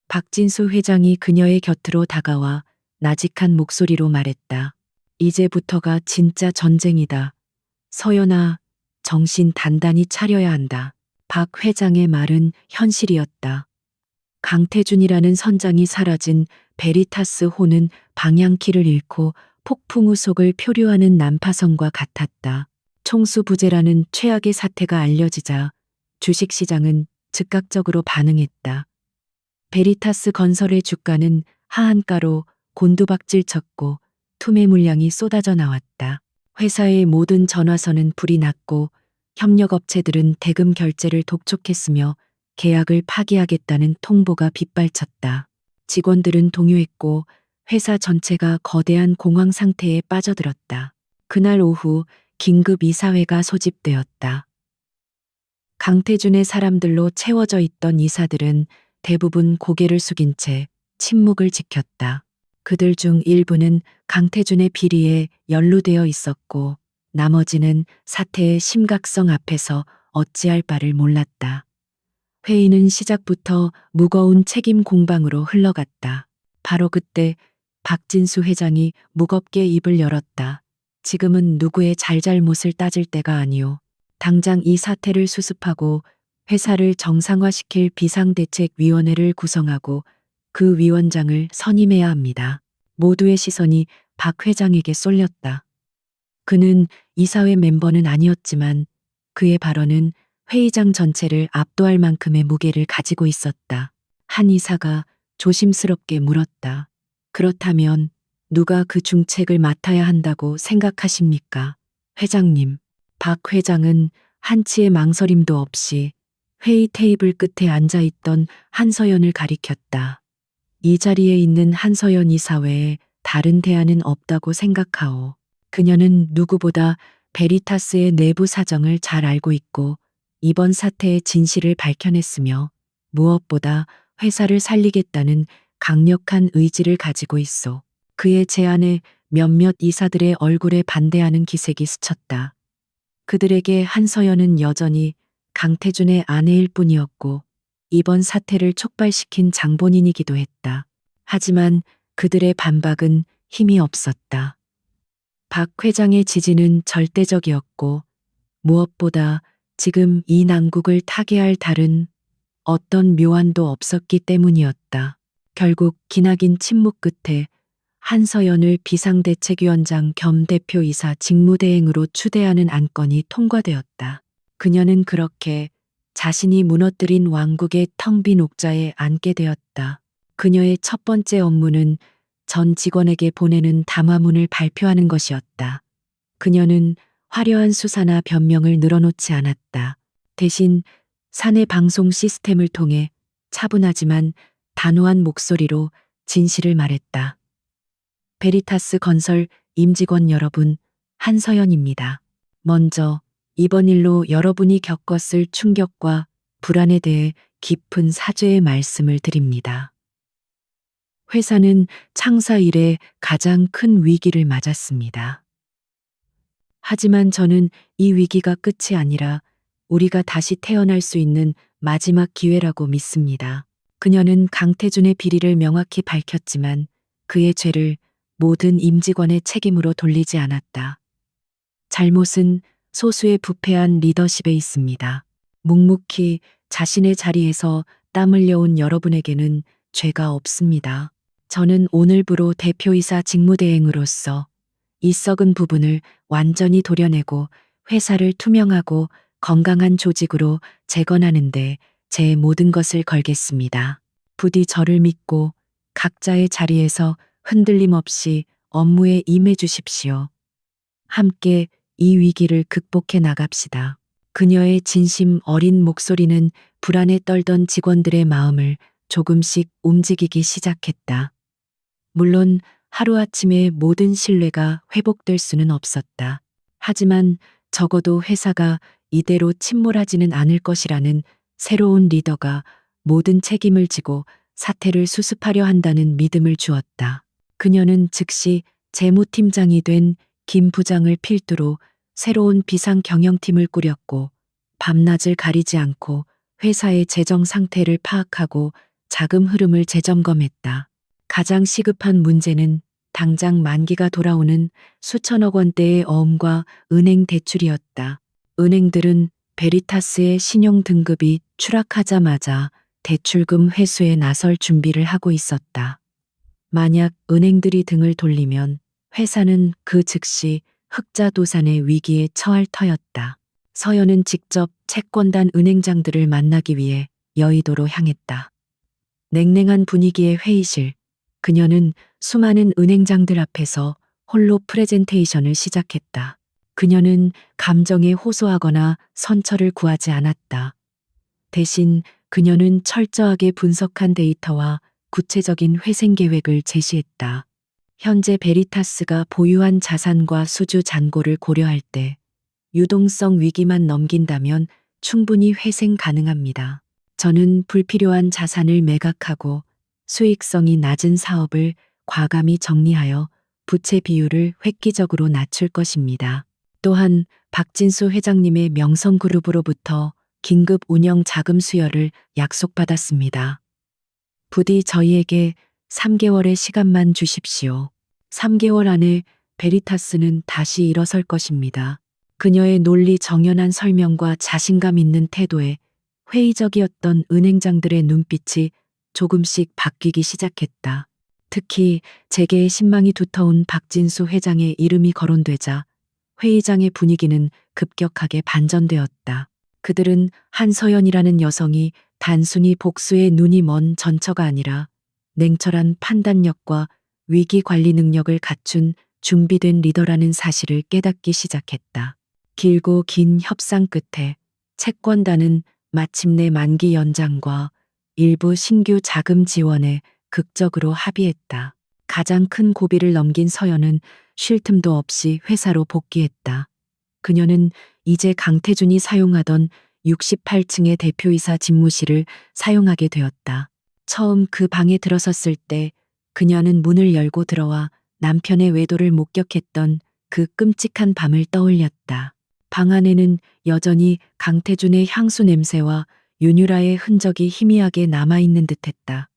Speaker 1: 박진수 회장이 그녀의 곁으로 다가와 나직한 목소리로 말했다. 이제부터가 진짜 전쟁이다. 서연아, 정신 단단히 차려야 한다. 박 회장의 말은 현실이었다. 강태준이라는 선장이 사라진 베리타스 호는 방향키를 잃고 폭풍우 속을 표류하는 난파선과 같았다. 총수부재라는 최악의 사태가 알려지자 주식시장은 즉각적으로 반응했다. 베리타스 건설의 주가는 하한가로 곤두박질 쳤고 투매 물량이 쏟아져 나왔다. 회사의 모든 전화선은 불이 났고 협력업체들은 대금 결제를 독촉했으며 계약을 파기하겠다는 통보가 빗발쳤다. 직원들은 동요했고 회사 전체가 거대한 공황 상태에 빠져들었다. 그날 오후 긴급 이사회가 소집되었다. 강태준의 사람들로 채워져 있던 이사들은 대부분 고개를 숙인 채 침묵을 지켰다. 그들 중 일부는 강태준의 비리에 연루되어 있었고 나머지는 사태의 심각성 앞에서 어찌할 바를 몰랐다. 회의는 시작부터 무거운 책임 공방으로 흘러갔다. 바로 그때 박진수 회장이 무겁게 입을 열었다. 지금은 누구의 잘잘못을 따질 때가 아니오. 당장 이 사태를 수습하고 회사를 정상화시킬 비상대책위원회를 구성하고 그 위원장을 선임해야 합니다. 모두의 시선이 박 회장에게 쏠렸다. 그는 이사회 멤버는 아니었지만 그의 발언은 회의장 전체를 압도할 만큼의 무게를 가지고 있었다. 한 이사가 조심스럽게 물었다. 그렇다면 누가 그 중책을 맡아야 한다고 생각하십니까? 회장님. 박 회장은 한치의 망설임도 없이 회의 테이블 끝에 앉아 있던 한서연을 가리켰다. 이 자리에 있는 한서연 이사 외에 다른 대안은 없다고 생각하오. 그녀는 누구보다 베리타스의 내부 사정을 잘 알고 있고 이번 사태의 진실을 밝혀냈으며 무엇보다 회사를 살리겠다는 강력한 의지를 가지고 있어. 그의 제안에 몇몇 이사들의 얼굴에 반대하는 기색이 스쳤다. 그들에게 한서연은 여전히 강태준의 아내일 뿐이었고 이번 사태를 촉발시킨 장본인이기도 했다. 하지만 그들의 반박은 힘이 없었다. 박 회장의 지지는 절대적이었고 무엇보다 지금 이 난국을 타개할 다른 어떤 묘안도 없었기 때문이었다. 결국 기나긴 침묵 끝에 한서연을 비상대책위원장 겸 대표이사 직무대행으로 추대하는 안건이 통과되었다. 그녀는 그렇게 자신이 무너뜨린 왕국의 텅 빈 옥자에 앉게 되었다. 그녀의 첫 번째 업무는 전 직원에게 보내는 담화문을 발표하는 것이었다. 그녀는 화려한 수사나 변명을 늘어놓지 않았다. 대신 사내 방송 시스템을 통해 차분하지만 단호한 목소리로 진실을 말했다. 베리타스 건설 임직원 여러분, 한서연입니다. 먼저 이번 일로 여러분이 겪었을 충격과 불안에 대해 깊은 사죄의 말씀을 드립니다. 회사는 창사 이래 가장 큰 위기를 맞았습니다. 하지만 저는 이 위기가 끝이 아니라 우리가 다시 태어날 수 있는 마지막 기회라고 믿습니다. 그녀는 강태준의 비리를 명확히 밝혔지만 그의 죄를 모든 임직원의 책임으로 돌리지 않았다. 잘못은 소수의 부패한 리더십에 있습니다. 묵묵히 자신의 자리에서 땀 흘려온 여러분에게는 죄가 없습니다. 저는 오늘부로 대표이사 직무대행으로서 이 썩은 부분을 완전히 도려내고 회사를 투명하고 건강한 조직으로 재건하는데 제 모든 것을 걸겠습니다. 부디 저를 믿고 각자의 자리에서 흔들림 없이 업무에 임해 주십시오. 함께 이 위기를 극복해 나갑시다. 그녀의 진심 어린 목소리는 불안에 떨던 직원들의 마음을 조금씩 움직이기 시작했다. 물론 하루아침에 모든 신뢰가 회복될 수는 없었다. 하지만 적어도 회사가 이대로 침몰하지는 않을 것이라는 새로운 리더가 모든 책임을 지고 사태를 수습하려 한다는 믿음을 주었다. 그녀는 즉시 재무팀장이 된 김 부장을 필두로 새로운 비상 경영팀을 꾸렸고 밤낮을 가리지 않고 회사의 재정 상태를 파악하고 자금 흐름을 재점검했다. 가장 시급한 문제는 당장 만기가 돌아오는 수천억 원대의 어음과 은행 대출이었다. 은행들은 베리타스의 신용 등급이 추락하자마자 대출금 회수에 나설 준비를 하고 있었다. 만약 은행들이 등을 돌리면 회사는 그 즉시 흑자도산의 위기에 처할 터였다. 서연은 직접 채권단 은행장들을 만나기 위해 여의도로 향했다. 냉랭한 분위기의 회의실. 그녀는 수많은 은행장들 앞에서 홀로 프레젠테이션을 시작했다. 그녀는 감정에 호소하거나 선처를 구하지 않았다. 대신 그녀는 철저하게 분석한 데이터와 구체적인 회생 계획을 제시했다. 현재 베리타스가 보유한 자산과 수주 잔고를 고려할 때 유동성 위기만 넘긴다면 충분히 회생 가능합니다. 저는 불필요한 자산을 매각하고 수익성이 낮은 사업을 과감히 정리하여 부채 비율을 획기적으로 낮출 것입니다. 또한 박진수 회장님의 명성그룹으로부터 긴급 운영 자금 수여를 약속받았습니다. 부디 저희에게 3개월의 시간만 주십시오. 3개월 안에 베리타스는 다시 일어설 것입니다. 그녀의 논리 정연한 설명과 자신감 있는 태도에 회의적이었던 은행장들의 눈빛이 조금씩 바뀌기 시작했다. 특히 재계의 신망이 두터운 박진수 회장의 이름이 거론되자 회의장의 분위기는 급격하게 반전되었다. 그들은 한서연이라는 여성이 단순히 복수에 눈이 먼 전처가 아니라 냉철한 판단력과 위기 관리 능력을 갖춘 준비된 리더라는 사실을 깨닫기 시작했다. 길고 긴 협상 끝에 채권단은 마침내 만기 연장과 일부 신규 자금 지원에 극적으로 합의했다. 가장 큰 고비를 넘긴 서연은 쉴 틈도 없이 회사로 복귀했다. 그녀는 이제 강태준이 사용하던 68층의 대표이사 집무실을 사용하게 되었다. 처음 그 방에 들어섰을 때 그녀는 문을 열고 들어와 남편의 외도를 목격했던 그 끔찍한 밤을 떠올렸다. 방 안에는 여전히 강태준의 향수 냄새와 윤유라의 흔적이 희미하게 남아있는 듯했다.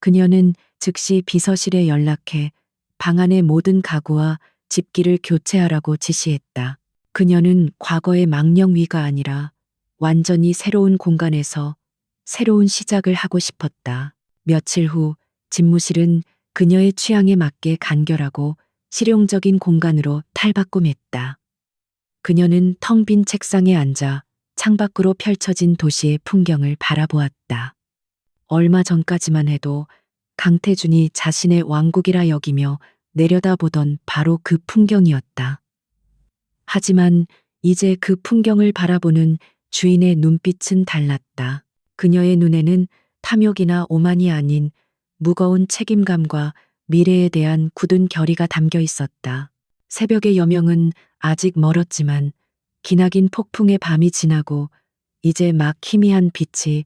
Speaker 1: 그녀는 즉시 비서실에 연락해 방 안의 모든 가구와 집기를 교체하라고 지시했다. 그녀는 과거의 망령위가 아니라 완전히 새로운 공간에서 새로운 시작을 하고 싶었다. 며칠 후 집무실은 그녀의 취향에 맞게 간결하고 실용적인 공간으로 탈바꿈했다. 그녀는 텅 빈 책상에 앉아 창밖으로 펼쳐진 도시의 풍경을 바라보았다. 얼마 전까지만 해도 강태준이 자신의 왕국이라 여기며 내려다보던 바로 그 풍경이었다. 하지만 이제 그 풍경을 바라보는 주인의 눈빛은 달랐다. 그녀의 눈에는 탐욕이나 오만이 아닌 무거운 책임감과 미래에 대한 굳은 결의가 담겨 있었다. 새벽의 여명은 아직 멀었지만 기나긴 폭풍의 밤이 지나고 이제 막 희미한 빛이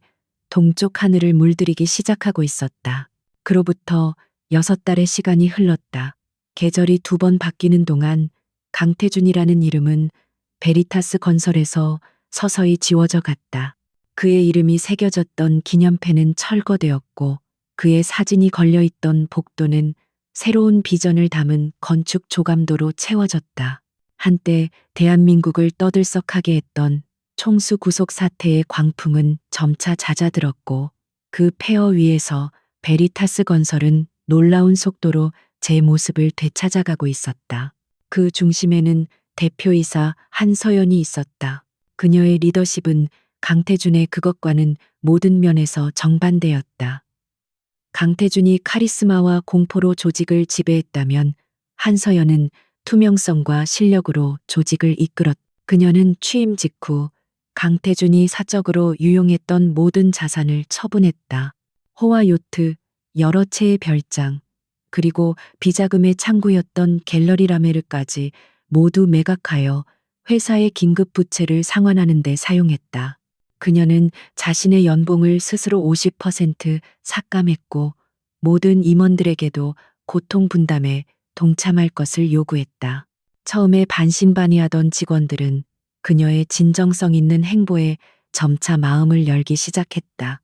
Speaker 1: 동쪽 하늘을 물들이기 시작하고 있었다. 그로부터 6달의 시간이 흘렀다. 계절이 2번 바뀌는 동안 강태준이라는 이름은 베리타스 건설에서 서서히 지워져 갔다. 그의 이름이 새겨졌던 기념패는 철거되었고 그의 사진이 걸려있던 복도는 새로운 비전을 담은 건축 조감도로 채워졌다. 한때 대한민국을 떠들썩하게 했던 총수 구속 사태의 광풍은 점차 잦아들었고 그 폐허 위에서 베리타스 건설은 놀라운 속도로 제 모습을 되찾아가고 있었다. 그 중심에는 대표이사 한서연이 있었다. 그녀의 리더십은 강태준의 그것과는 모든 면에서 정반대였다. 강태준이 카리스마와 공포로 조직을 지배했다면 한서연은 투명성과 실력으로 조직을 이끌었다. 그녀는 취임 직후 강태준이 사적으로 유용했던 모든 자산을 처분했다. 호화 요트, 여러 채의 별장, 그리고 비자금의 창구였던 갤러리 라메르까지 모두 매각하여 회사의 긴급 부채를 상환하는 데 사용했다. 그녀는 자신의 연봉을 스스로 50% 삭감했고 모든 임원들에게도 고통 분담에 동참할 것을 요구했다. 처음에 반신반의하던 직원들은 그녀의 진정성 있는 행보에 점차 마음을 열기 시작했다.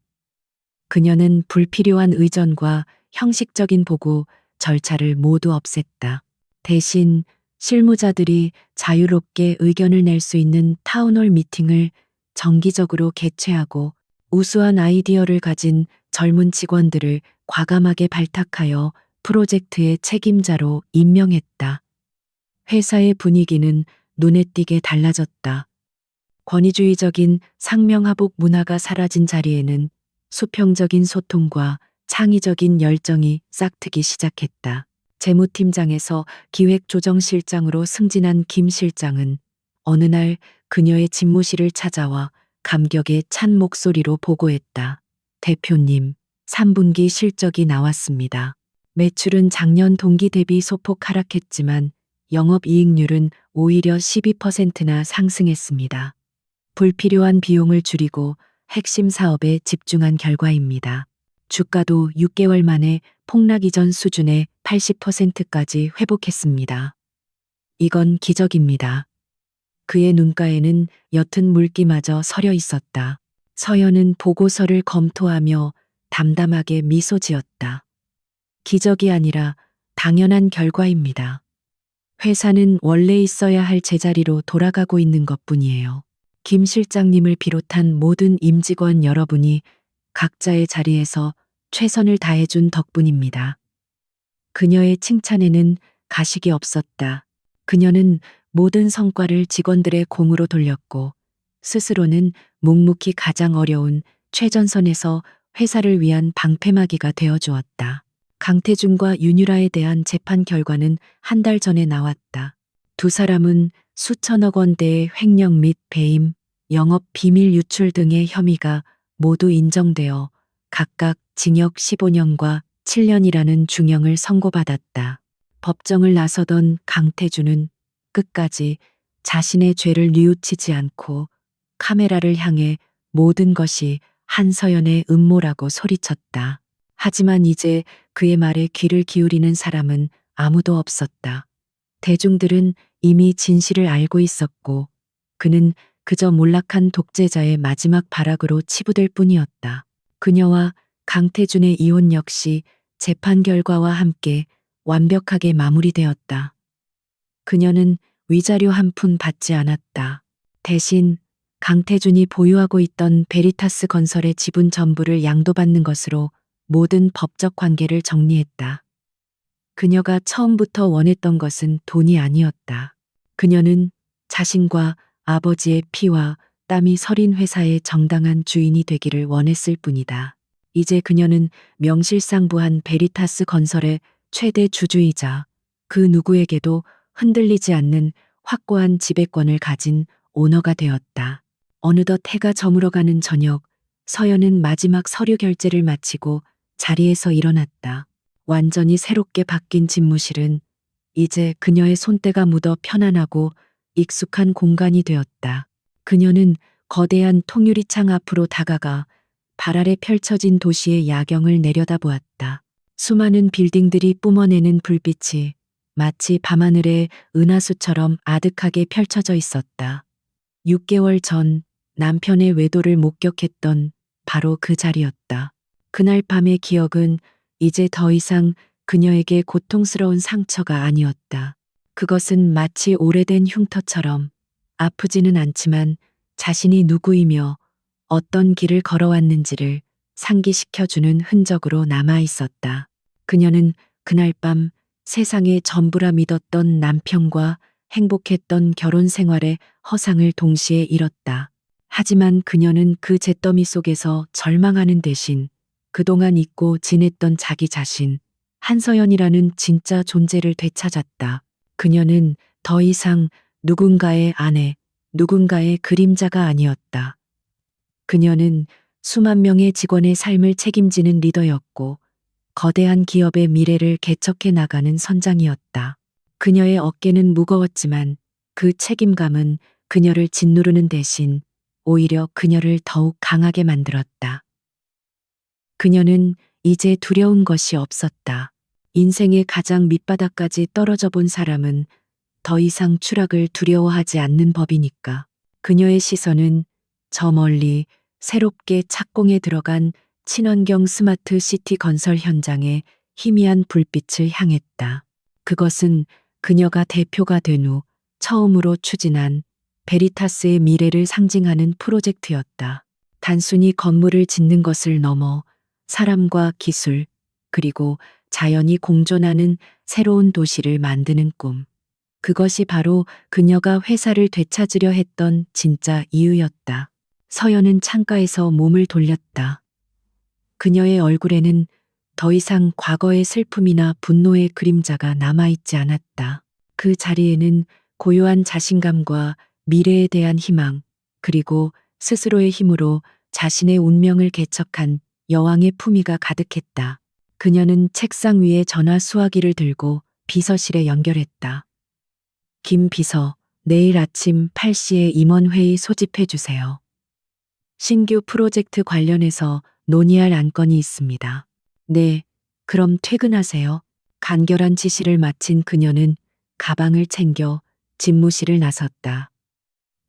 Speaker 1: 그녀는 불필요한 의전과 형식적인 보고 절차를 모두 없앴다. 대신 실무자들이 자유롭게 의견을 낼 수 있는 타운홀 미팅을 정기적으로 개최하고 우수한 아이디어를 가진 젊은 직원들을 과감하게 발탁하여 프로젝트의 책임자로 임명했다. 회사의 분위기는 눈에 띄게 달라졌다. 권위주의적인 상명하복 문화가 사라진 자리에는 수평적인 소통과 창의적인 열정이 싹트기 시작했다. 재무팀장에서 기획조정실장으로 승진한 김 실장은 어느 날 그녀의 집무실을 찾아와 감격에 찬 목소리로 보고했다. 대표님, 3분기 실적이 나왔습니다. 매출은 작년 동기 대비 소폭 하락했지만 영업이익률은 오히려 12%나 상승했습니다. 불필요한 비용을 줄이고 핵심 사업에 집중한 결과입니다. 주가도 6개월 만에 폭락 이전 수준의 80%까지 회복했습니다. 이건 기적입니다. 그의 눈가에는 옅은 물기마저 서려 있었다. 서연은 보고서를 검토하며 담담하게 미소 지었다. 기적이 아니라 당연한 결과입니다. 회사는 원래 있어야 할 제자리로 돌아가고 있는 것뿐이에요. 김 실장님을 비롯한 모든 임직원 여러분이 각자의 자리에서 최선을 다해준 덕분입니다. 그녀의 칭찬에는 가식이 없었다. 그녀는 모든 성과를 직원들의 공으로 돌렸고 스스로는 묵묵히 가장 어려운 최전선에서 회사를 위한 방패막이가 되어 주었다. 강태준과 윤유라에 대한 재판 결과는 한 달 전에 나왔다. 두 사람은 수천억 원대의 횡령 및 배임, 영업 비밀 유출 등의 혐의가 모두 인정되어 각각 징역 15년과 7년이라는 중형을 선고받았다. 법정을 나서던 강태준은 끝까지 자신의 죄를 뉘우치지 않고 카메라를 향해 모든 것이 한서연의 음모라고 소리쳤다. 하지만 이제 그의 말에 귀를 기울이는 사람은 아무도 없었다. 대중들은 이미 진실을 알고 있었고 그는 그저 몰락한 독재자의 마지막 발악으로 치부될 뿐이었다. 그녀와 강태준의 이혼 역시 재판 결과와 함께 완벽하게 마무리되었다. 그녀는 위자료 한 푼 받지 않았다. 대신 강태준이 보유하고 있던 베리타스 건설의 지분 전부를 양도받는 것으로 모든 법적 관계를 정리했다. 그녀가 처음부터 원했던 것은 돈이 아니었다. 그녀는 자신과 아버지의 피와 땀이 서린 회사의 정당한 주인이 되기를 원했을 뿐이다. 이제 그녀는 명실상부한 베리타스 건설의 최대 주주이자 그 누구에게도 흔들리지 않는 확고한 지배권을 가진 오너가 되었다. 어느덧 해가 저물어가는 저녁, 서연은 마지막 서류 결제를 마치고 자리에서 일어났다. 완전히 새롭게 바뀐 집무실은 이제 그녀의 손때가 묻어 편안하고 익숙한 공간이 되었다. 그녀는 거대한 통유리창 앞으로 다가가 발 아래 펼쳐진 도시의 야경을 내려다보았다. 수많은 빌딩들이 뿜어내는 불빛이 마치 밤하늘의 은하수처럼 아득하게 펼쳐져 있었다. 6개월 전 남편의 외도를 목격했던 바로 그 자리였다. 그날 밤의 기억은 이제 더 이상 그녀에게 고통스러운 상처가 아니었다. 그것은 마치 오래된 흉터처럼 아프지는 않지만 자신이 누구이며 어떤 길을 걸어왔는지를 상기시켜주는 흔적으로 남아 있었다. 그녀는 그날 밤 세상의 전부라 믿었던 남편과 행복했던 결혼 생활의 허상을 동시에 잃었다. 하지만 그녀는 그 잿더미 속에서 절망하는 대신 그동안 잊고 지냈던 자기 자신, 한서연이라는 진짜 존재를 되찾았다. 그녀는 더 이상 누군가의 아내, 누군가의 그림자가 아니었다. 그녀는 수만 명의 직원의 삶을 책임지는 리더였고 거대한 기업의 미래를 개척해 나가는 선장이었다. 그녀의 어깨는 무거웠지만 그 책임감은 그녀를 짓누르는 대신 오히려 그녀를 더욱 강하게 만들었다. 그녀는 이제 두려운 것이 없었다. 인생의 가장 밑바닥까지 떨어져 본 사람은 더 이상 추락을 두려워하지 않는 법이니까. 그녀의 시선은 저 멀리 새롭게 착공에 들어간 친환경 스마트 시티 건설 현장의 희미한 불빛을 향했다. 그것은 그녀가 대표가 된 후 처음으로 추진한 베리타스의 미래를 상징하는 프로젝트였다. 단순히 건물을 짓는 것을 넘어 사람과 기술, 그리고 자연이 공존하는 새로운 도시를 만드는 꿈. 그것이 바로 그녀가 회사를 되찾으려 했던 진짜 이유였다. 서연은 창가에서 몸을 돌렸다. 그녀의 얼굴에는 더 이상 과거의 슬픔이나 분노의 그림자가 남아있지 않았다. 그 자리에는 고요한 자신감과 미래에 대한 희망, 그리고 스스로의 힘으로 자신의 운명을 개척한 여왕의 품위가 가득했다. 그녀는 책상 위에 전화 수화기를 들고 비서실에 연결했다. 김 비서, 내일 아침 8시에 임원회의 소집해 주세요. 신규 프로젝트 관련해서 논의할 안건이 있습니다. 네, 그럼 퇴근하세요. 간결한 지시를 마친 그녀는 가방을 챙겨 집무실을 나섰다.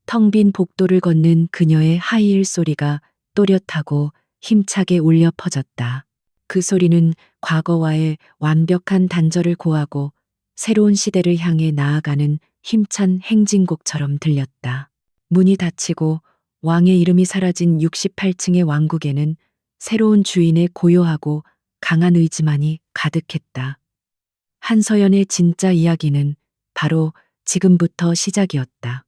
Speaker 1: 텅 빈 복도를 걷는 그녀의 하이힐 소리가 또렷하고 힘차게 울려 퍼졌다. 그 소리는 과거와의 완벽한 단절을 고하고 새로운 시대를 향해 나아가는 힘찬 행진곡처럼 들렸다. 문이 닫히고 왕의 이름이 사라진 68층의 왕국에는 새로운 주인의 고요하고 강한 의지만이 가득했다. 한서연의 진짜 이야기는 바로 지금부터 시작이었다.